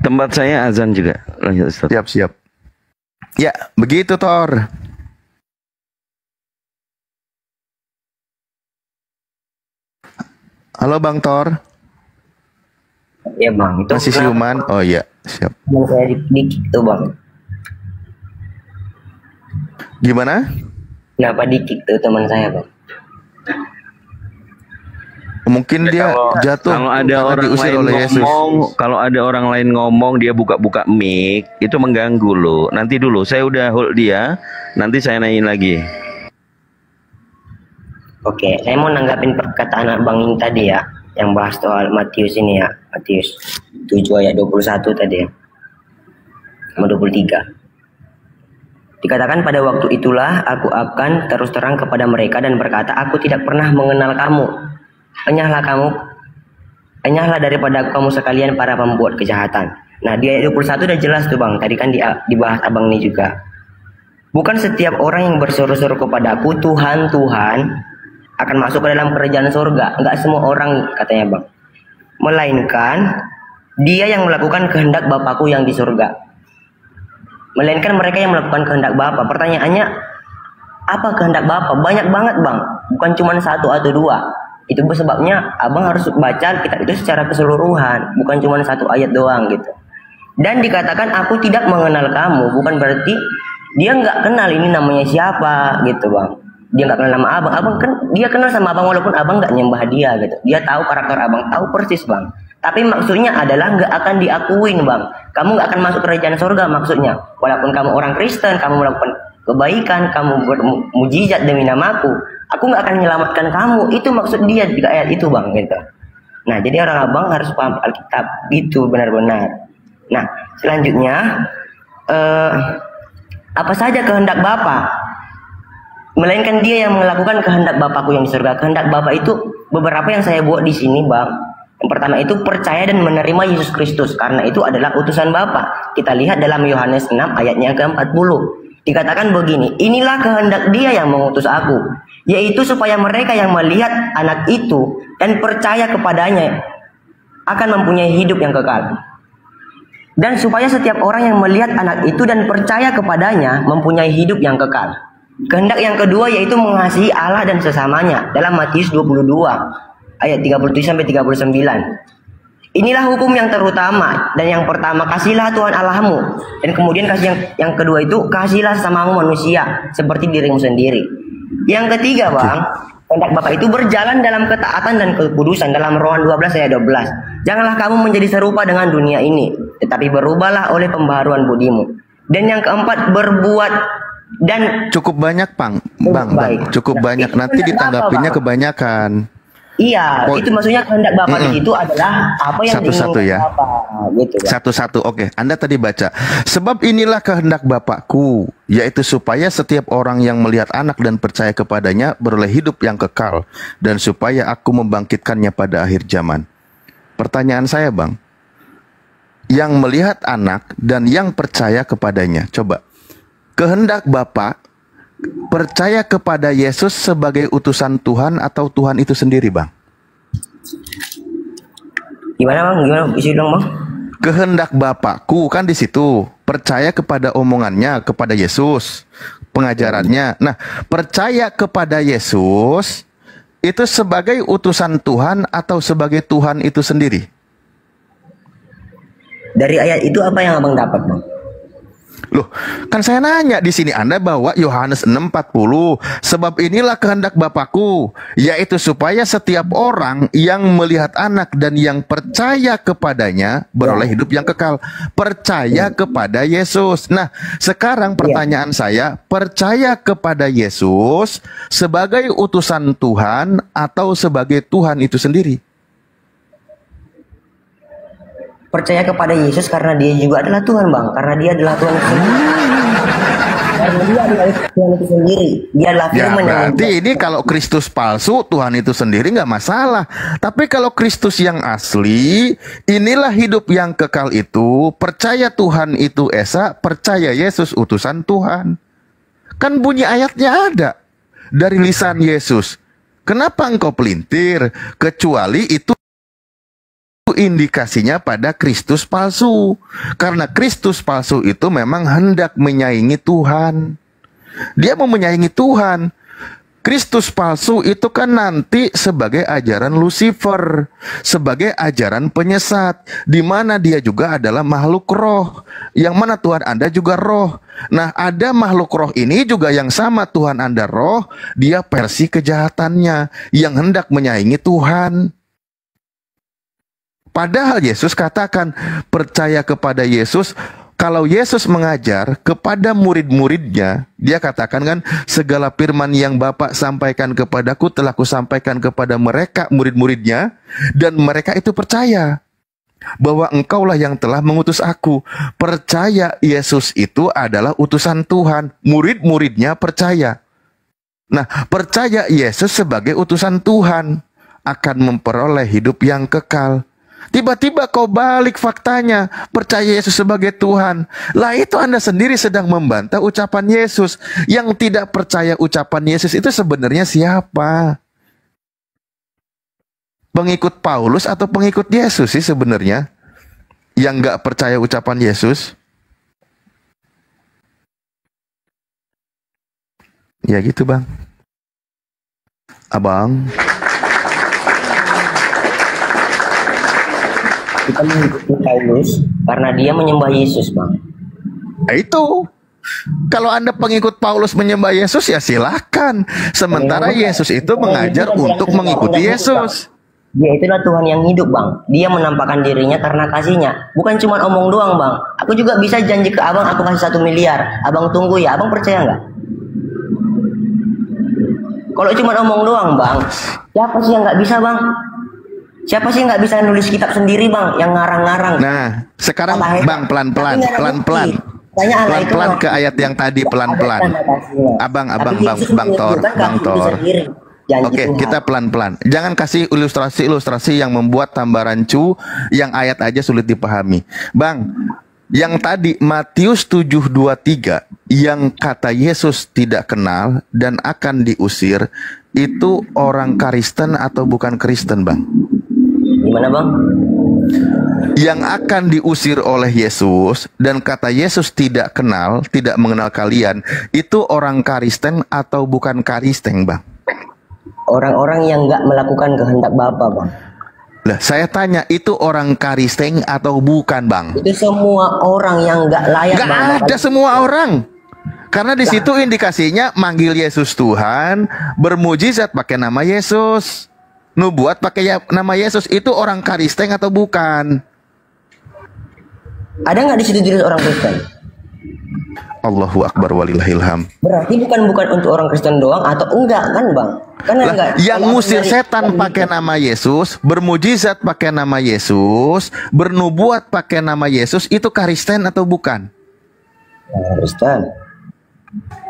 Tempat saya azan juga. Lanjut Ustaz. Siap. Ya, begitu Thor. Halo Bang Thor. Ya Bang, itu masih siuman? Oh iya, siap. Saya dikit tuh Bang. Gimana? Kenapa dikit tuh teman saya Bang? Mungkin dia jatuh. Kalau ada orang lain ngomong, kalau ada orang lain ngomong dia buka-buka mic, itu mengganggu loh. Nanti dulu, saya udah hold dia, nanti saya nanyain lagi. Oke, saya mau nanggapin perkataan Abang ini tadi ya, yang bahas soal Matius ini ya, Matius 7 ayat 21 tadi ya, sama 23. Dikatakan pada waktu itulah aku akan terus terang kepada mereka dan berkata, aku tidak pernah mengenal kamu. Enyahlah daripada kamu sekalian para pembuat kejahatan. Nah di ayat 21 udah jelas tuh Bang, tadi kan dibahas Abang ini juga. Bukan setiap orang yang berseru-seru kepadaku Tuhan, Tuhan akan masuk ke dalam kerajaan surga. Enggak semua orang katanya Bang. Melainkan dia yang melakukan kehendak Bapakku yang di surga. Melainkan mereka yang melakukan kehendak Bapa. Pertanyaannya, apa kehendak Bapa? Banyak banget Bang. Bukan cuma satu atau dua. Itu sebabnya Abang harus baca kitab itu secara keseluruhan. Bukan cuma satu ayat doang gitu. Dan dikatakan aku tidak mengenal kamu. Bukan berarti dia nggak kenal ini namanya siapa gitu Bang. Dia nggak kenal nama Abang. Abang kan dia kenal sama Abang walaupun Abang nggak nyembah dia gitu. Dia tahu karakter Abang, tahu persis Bang. Tapi maksudnya adalah nggak akan diakuin Bang. Kamu nggak akan masuk kerajaan surga maksudnya. Walaupun kamu orang Kristen, kamu melakukan kebaikan, kamu bermujizat demi namaku, aku nggak akan menyelamatkan kamu. Itu maksud dia di ayat itu Bang gitu. Nah jadi orang Abang harus paham Alkitab itu benar-benar. Nah selanjutnya apa saja kehendak Bapa? Melainkan dia yang melakukan kehendak Bapakku yang di surga. Kehendak Bapa itu beberapa yang saya buat di sini Bang. Yang pertama itu percaya dan menerima Yesus Kristus, karena itu adalah utusan Bapa. Kita lihat dalam Yohanes 6 ayatnya ke-40. Dikatakan begini, inilah kehendak dia yang mengutus aku, yaitu supaya mereka yang melihat anak itu dan percaya kepadanya akan mempunyai hidup yang kekal. Dan supaya setiap orang yang melihat anak itu dan percaya kepadanya mempunyai hidup yang kekal. Kehendak yang kedua yaitu mengasihi Allah dan sesamanya dalam Matius 22 ayat 37 sampai 39. Inilah hukum yang terutama, dan yang pertama kasihlah Tuhan Allahmu, dan kemudian kasih yang kedua itu kasihlah sesamamu manusia seperti dirimu sendiri. Yang ketiga Bang, kehendak Bapa itu berjalan dalam ketaatan dan kekudusan dalam Roman 12 ayat 12. Janganlah kamu menjadi serupa dengan dunia ini, tetapi berubahlah oleh pembaharuan budimu. Dan yang keempat berbuat dan cukup banyak Bang, cukup banyak. Nanti ditanggapinya kebanyakan. Iya, Oh, itu maksudnya kehendak Bapa di situ adalah apa yang Satu-satu diinginkan ya. Bapa, gitu Bang. Satu-satu, oke. Anda tadi baca, sebab inilah kehendak Bapakku, yaitu supaya setiap orang yang melihat anak dan percaya kepadanya beroleh hidup yang kekal, dan supaya aku membangkitkannya pada akhir zaman. Pertanyaan saya, Bang, yang melihat anak dan yang percaya kepadanya, coba, kehendak Bapa percaya kepada Yesus sebagai utusan Tuhan atau Tuhan itu sendiri, Bang? Gimana Bang? Gimana? Isi dong Bang. Kehendak Bapakku kan di situ, percaya kepada omongannya, kepada Yesus, pengajarannya. Nah, percaya kepada Yesus itu sebagai utusan Tuhan atau sebagai Tuhan itu sendiri? Dari ayat itu apa yang Abang dapat Bang? Loh, kan saya nanya di sini, Anda bawa Yohanes 6:40, sebab inilah kehendak Bapakku, yaitu supaya setiap orang yang melihat anak dan yang percaya kepadanya beroleh hidup yang kekal. Percaya kepada Yesus. Nah, sekarang pertanyaan saya, percaya kepada Yesus sebagai utusan Tuhan atau sebagai Tuhan itu sendiri? Percaya kepada Yesus karena dia juga adalah Tuhan Bang, karena dia adalah Tuhan itu sendiri. Karena dia adalah Tuhan itu sendiri. Dia adalah Ya, firman yang berarti ini kalau Kristus palsu, Tuhan itu sendiri nggak masalah. Tapi kalau Kristus yang asli, inilah hidup yang kekal itu, percaya Tuhan itu Esa, percaya Yesus utusan Tuhan. Kan bunyi ayatnya ada dari lisan Yesus. Kenapa engkau pelintir? Kecuali itu indikasinya pada Kristus palsu. Karena Kristus palsu itu memang hendak menyaingi Tuhan. Dia mau menyaingi Tuhan. Kristus palsu itu kan nanti sebagai ajaran Lucifer, sebagai ajaran penyesat, di mana dia juga adalah makhluk roh, yang mana Tuhan Anda juga roh. Nah, ada makhluk roh ini juga yang sama Tuhan Anda roh, dia versi kejahatannya yang hendak menyaingi Tuhan. Padahal Yesus katakan, percaya kepada Yesus. Kalau Yesus mengajar kepada murid-muridnya, dia katakan kan, segala firman yang Bapa sampaikan kepadaku telah kusampaikan kepada mereka, murid-muridnya, dan mereka itu percaya bahwa engkaulah yang telah mengutus aku. Percaya Yesus itu adalah utusan Tuhan. Murid-muridnya percaya. Nah, percaya Yesus sebagai utusan Tuhan akan memperoleh hidup yang kekal. Tiba-tiba kau balik faktanya, percaya Yesus sebagai Tuhan. Lah itu Anda sendiri sedang membantah ucapan Yesus. Yang tidak percaya ucapan Yesus itu sebenarnya siapa? Pengikut Paulus atau pengikut Yesus sih sebenarnya? Yang nggak percaya ucapan Yesus? Ya gitu Bang. Abang. kita mengikuti Paulus karena dia menyembah Yesus Bang. Nah, itu. Kalau Anda pengikut Paulus menyembah Yesus ya silakan. Sementara Yesus itu mengajar untuk mengikuti Yesus. Dia itulah Tuhan yang hidup Bang. Dia menampakkan dirinya karena kasihnya. Bukan cuma omong doang Bang. Aku juga bisa janji ke Abang aku kasih 1 miliar. Abang tunggu ya. Abang percaya nggak? Kalau cuma omong doang Bang, siapa sih yang nggak bisa Bang? Siapa sih nggak bisa nulis kitab sendiri Bang, yang ngarang-ngarang? Nah, sekarang Bang pelan-pelan ke ayat yang tadi pelan-pelan. Abang Tor. Oke, kita pelan-pelan. Jangan kasih ilustrasi yang membuat tambah rancu, yang ayat aja sulit dipahami. Bang, yang tadi Matius 7:23 yang kata Yesus tidak kenal dan akan diusir, itu orang Kristen atau bukan Kristen, Bang? Gimana Bang? Yang akan diusir oleh Yesus dan kata Yesus tidak kenal, tidak mengenal kalian, itu orang Kristen atau bukan Kristen, Bang? Orang-orang yang nggak melakukan kehendak Bapa Bang. Lah, saya tanya, itu orang Kristen atau bukan, Bang? Itu semua orang yang nggak layak Nggak Bang. ada semua orang. Karena di situ indikasinya manggil Yesus Tuhan, bermujizat pakai nama Yesus. Nubuat pakai nama Yesus, itu orang Kristen atau bukan? Ada nggak di situ tulis orang Kristen? Allahu Akbar walillahilham. Berarti bukan untuk orang Kristen doang atau enggak kan Bang? Kan enggak. Yang ngusir setan pakai nama Yesus, bermujizat pakai nama Yesus, bernubuat pakai nama Yesus, itu Kristen atau bukan? Kristen.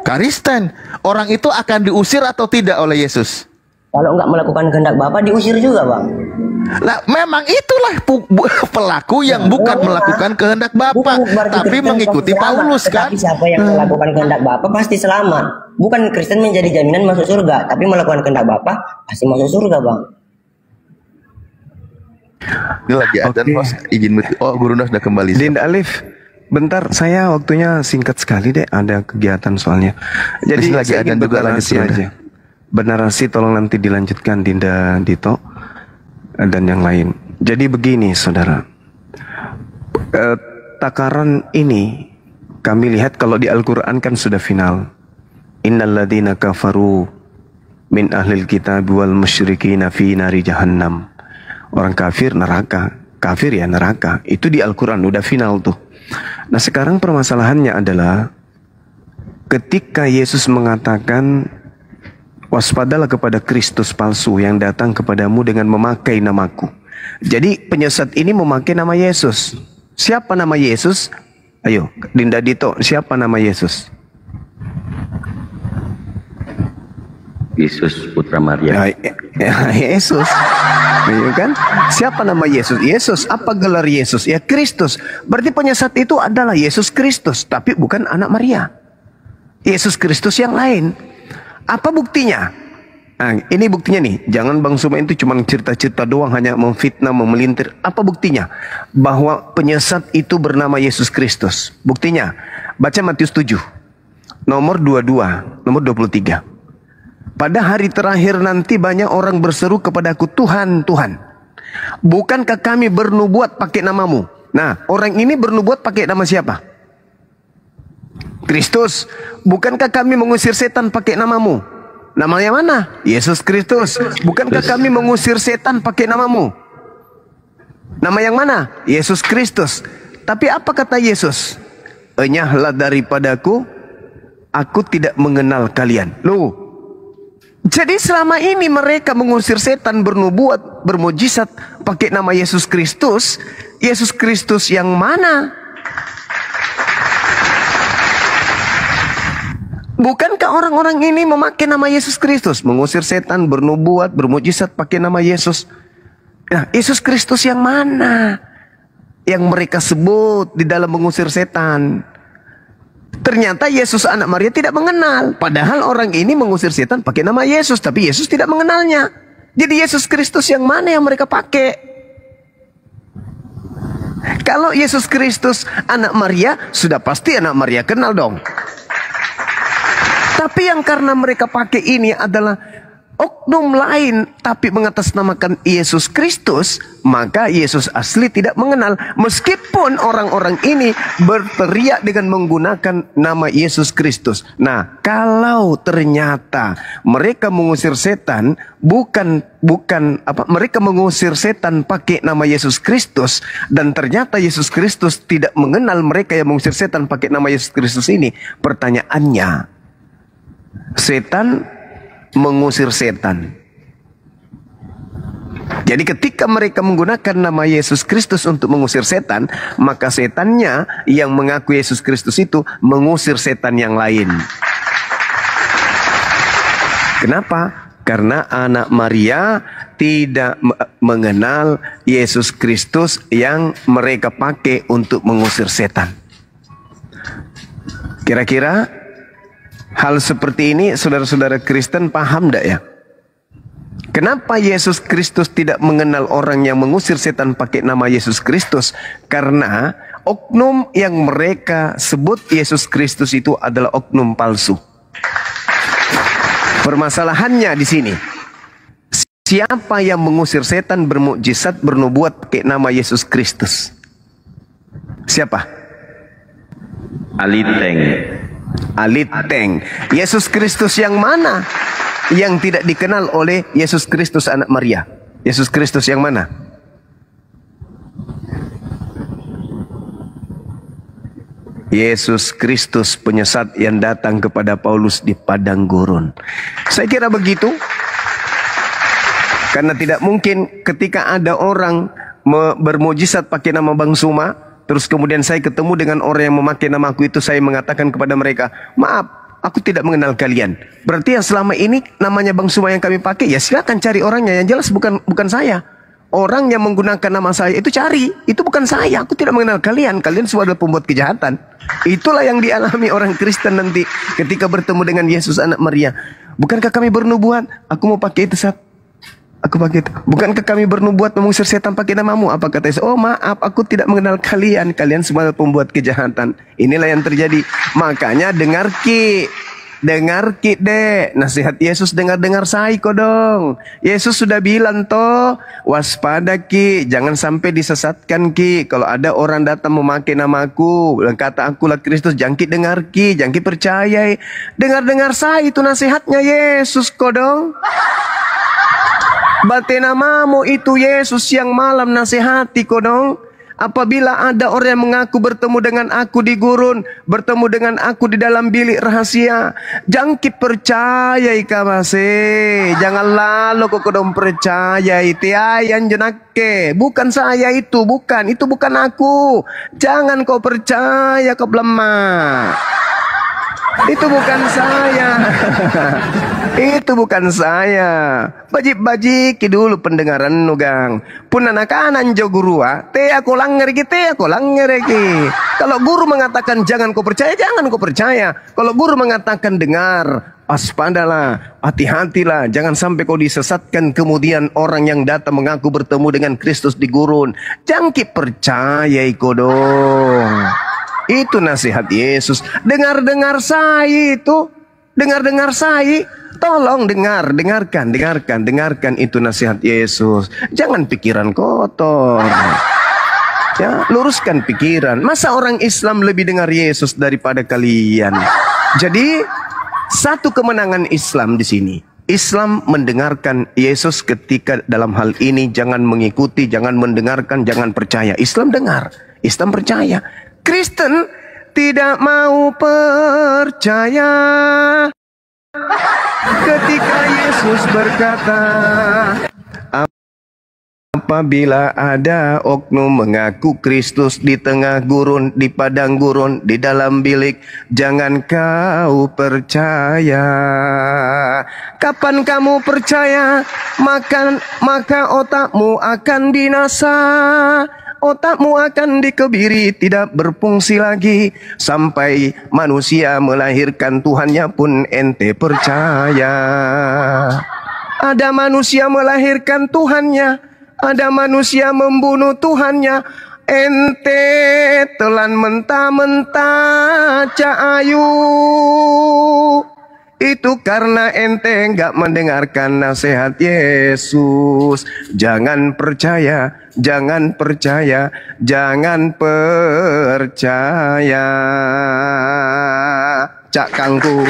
Kristen. Orang itu akan diusir atau tidak oleh Yesus? Kalau enggak melakukan kehendak Bapa diusir juga Bang. Lah memang itulah pelaku yang bukan melakukan kehendak Bapa, tapi mengikuti Paulus kan. Tapi siapa yang melakukan kehendak Bapa pasti selamat. Bukan Kristen menjadi jaminan masuk surga, tapi melakukan kehendak Bapa pasti masuk surga Bang. Ini lagi ada izin. Oh, Guru sudah kembali. Dinda Alif, bentar, saya waktunya singkat sekali deh, ada kegiatan soalnya. Jadi lagi ada juga narasi aja. Bernarasi tolong nanti dilanjutkan Dinda Dito dan yang lain. Jadi begini saudara, takaran ini kami lihat kalau di Al-Quran kan sudah final. Innalladzina kafaru min ahlil kitab wal musyrikina fi nari jahannam. Orang kafir neraka, kafir ya neraka. Itu di Al-Quran udah final tuh. Nah sekarang permasalahannya adalah ketika Yesus mengatakan waspadalah kepada Kristus palsu yang datang kepadamu dengan memakai namaku. Jadi penyesat ini memakai nama Yesus. Siapa nama Yesus? Ayo, Dinda Dito, siapa nama Yesus? Yesus putra Maria. Yesus. Ya kan? Siapa nama Yesus? Yesus. Apa gelar Yesus? Ya Kristus. Berarti penyesat itu adalah Yesus Kristus, tapi bukan anak Maria. Yesus Kristus yang lain. Apa buktinya? Nah, ini buktinya nih. Jangan Bang Suma itu cuma cerita-cerita doang, hanya memfitnah, memelintir. Apa buktinya? Bahwa penyesat itu bernama Yesus Kristus. Buktinya, baca Matius 7. Nomor 22, nomor 23. Pada hari terakhir nanti banyak orang berseru kepadaku, Tuhan, Tuhan, bukankah kami bernubuat pakai namamu? Nah, orang ini bernubuat pakai nama siapa? Kristus. Bukankah kami mengusir setan pakai namamu? Namanya mana? Yesus Kristus. Bukankah kami mengusir setan pakai namamu? Nama yang mana? Yesus Kristus. Tapi apa kata Yesus? Enyahlah daripadaku, aku tidak mengenal kalian. Loh, jadi selama ini mereka mengusir setan, bernubuat, bermujizat pakai nama Yesus Kristus. Yesus Kristus yang mana? Bukankah orang-orang ini memakai nama Yesus Kristus, mengusir setan, bernubuat, bermujizat pakai nama Yesus? Nah, Yesus Kristus yang mana yang mereka sebut di dalam mengusir setan? Ternyata Yesus anak Maria tidak mengenal. Padahal orang ini mengusir setan pakai nama Yesus, tapi Yesus tidak mengenalnya. Jadi Yesus Kristus yang mana yang mereka pakai? Kalau Yesus Kristus anak Maria, sudah pasti anak Maria kenal dong. Tapi yang karena mereka pakai ini adalah oknum lain, tapi mengatasnamakan Yesus Kristus, maka Yesus asli tidak mengenal. Meskipun orang-orang ini berteriak dengan menggunakan nama Yesus Kristus. Nah, kalau ternyata mereka mengusir setan mereka mengusir setan pakai nama Yesus Kristus, dan ternyata Yesus Kristus tidak mengenal mereka yang mengusir setan pakai nama Yesus Kristus ini, pertanyaannya, setan mengusir setan. Jadi ketika mereka menggunakan nama Yesus Kristus untuk mengusir setan, maka setannya yang mengaku Yesus Kristus itu mengusir setan yang lain. Kenapa? Karena anak Maria tidak mengenal Yesus Kristus yang mereka pakai untuk mengusir setan. Kira-kira hal seperti ini saudara-saudara Kristen paham tidak ya? Kenapa Yesus Kristus tidak mengenal orang yang mengusir setan pakai nama Yesus Kristus? Karena oknum yang mereka sebut Yesus Kristus itu adalah oknum palsu. Permasalahannya di sini, siapa yang mengusir setan, bermukjizat, bernubuat pakai nama Yesus Kristus? Siapa? Aliteng. Aliteng. Yesus Kristus yang mana yang tidak dikenal oleh Yesus Kristus anak Maria? Yesus Kristus yang mana? Yesus Kristus penyesat yang datang kepada Paulus di padang gurun. Saya kira begitu. Karena tidak mungkin ketika ada orang bermujizat pakai nama Bang Zuma, terus kemudian saya ketemu dengan orang yang memakai nama aku itu, saya mengatakan kepada mereka, maaf, aku tidak mengenal kalian. Berarti yang selama ini namanya Bang Zuma yang kami pakai, ya silakan cari orangnya. Yang jelas bukan saya. Orang yang menggunakan nama saya itu cari, itu bukan saya. Aku tidak mengenal kalian. Kalian semua adalah pembuat kejahatan. Itulah yang dialami orang Kristen nanti ketika bertemu dengan Yesus anak Maria. Bukankah kami bernubuat? Aku mau pakai itu, Sat. Aku pakai itu. Bukankah kami bernubuat mengusir setan pakai namamu? Apa kata Yesus? Oh maaf, aku tidak mengenal kalian. Kalian semua adalah pembuat kejahatan. Inilah yang terjadi. Makanya dengar Ki. Dengar Ki dek, nasihat Yesus dengar saya kodong. Yesus sudah bilang toh, waspada Ki, jangan sampai disesatkan Ki. Kalau ada orang datang memakai namaku, kata akulah Kristus, jangan Ki dengar Ki, jangan Ki percaya. Dengar saya itu nasihatnya Yesus kodong. Bate namamu itu Yesus yang malam nasihati kodong. Apabila ada orang yang mengaku bertemu dengan aku di gurun, bertemu dengan aku di dalam bilik rahasia, jangan percaya kamase, jangan lalu kok kodong percaya tiayan jenake, bukan saya itu bukan aku, jangan kau percaya kau lemah. Itu bukan saya. Itu bukan saya. Bajik-bajik dulu pendengaran nugang. Pun anak-anak jo gurua, te aku langer gitu, Kalau guru mengatakan jangan kau percaya, jangan kau percaya. Kalau guru mengatakan dengar, waspadalah, hati-hatilah, jangan sampai kau disesatkan kemudian orang yang datang mengaku bertemu dengan Kristus di gurun. Jangan percaya kodong. Itu nasihat Yesus. Dengar saya itu. Dengar saya. Tolong dengarkan itu nasihat Yesus. Jangan pikiran kotor. Ya, luruskan pikiran. Masa orang Islam lebih dengar Yesus daripada kalian? Jadi, satu kemenangan Islam di sini. Islam mendengarkan Yesus ketika dalam hal ini jangan mengikuti, jangan mendengarkan, jangan percaya. Islam dengar, Islam percaya. Kristen tidak mau percaya ketika Yesus berkata, apabila ada oknum mengaku Kristus di tengah gurun, di padang gurun, di dalam bilik, jangan kau percaya. Kapan kamu percaya, maka otakmu akan binasa. Otakmu akan dikebiri, tidak berfungsi lagi. Sampai manusia melahirkan Tuhannya pun ente percaya. Ada manusia melahirkan Tuhannya, ada manusia membunuh Tuhannya. Ente telan mentah-mentah cahayu. Itu karena ente enggak mendengarkan nasihat Yesus. Jangan percaya, jangan percaya, jangan percaya. Cak Kangkung.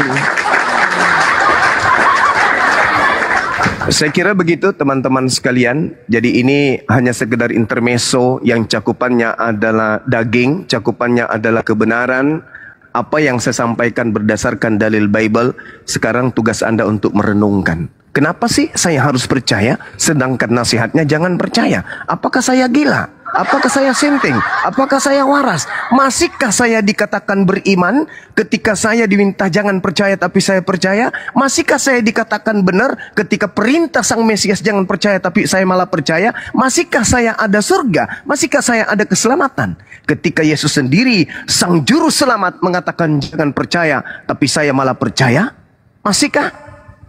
Saya kira begitu teman-teman sekalian. Jadi ini hanya sekedar intermezzo yang cakupannya adalah daging, cakupannya adalah kebenaran. Apa yang saya sampaikan berdasarkan dalil Bible. Sekarang tugas Anda untuk merenungkan. Kenapa sih saya harus percaya, sedangkan nasihatnya jangan percaya? Apakah saya gila? Apakah saya sinting? Apakah saya waras? Masihkah saya dikatakan beriman ketika saya diminta jangan percaya tapi saya percaya? Masihkah saya dikatakan benar ketika perintah Sang Mesias jangan percaya tapi saya malah percaya? Masihkah saya ada surga? Masihkah saya ada keselamatan? Ketika Yesus sendiri, Sang Juru Selamat mengatakan jangan percaya tapi saya malah percaya? Masihkah?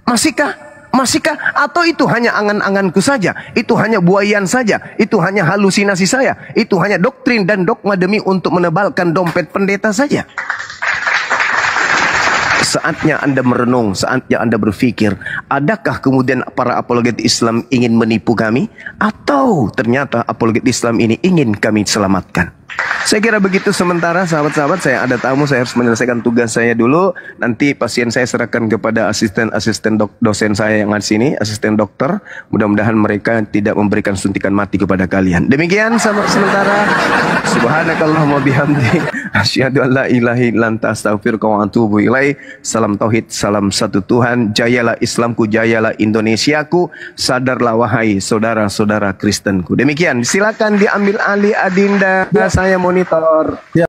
Masihkah? Masihkah? Atau itu hanya angan-anganku saja? Itu hanya buayan saja? Itu hanya halusinasi saya? Itu hanya doktrin dan dogma demi untuk menebalkan dompet pendeta saja? Saatnya Anda merenung, saatnya Anda berpikir, adakah kemudian para apologet Islam ingin menipu kami? Atau ternyata apologet Islam ini ingin kami selamatkan? Saya kira begitu sementara sahabat-sahabat. Saya ada tamu, saya harus menyelesaikan tugas saya dulu. Nanti pasien saya serahkan kepada asisten dosen saya yang ada di sini, asisten dokter. Mudah-mudahan mereka tidak memberikan suntikan mati kepada kalian. Demikian sementara. Subhanakallahumma bihamdik. Asyhadu an la ilaha illa anta astaghfiruka wa atubu ilaik. Salam tauhid, salam satu Tuhan. Jayalah Islamku, jayalah Indonesiaku. Sadarlah wahai saudara-saudara Kristenku. Demikian, silakan diambil alih Adinda. Saya monitor. Ya.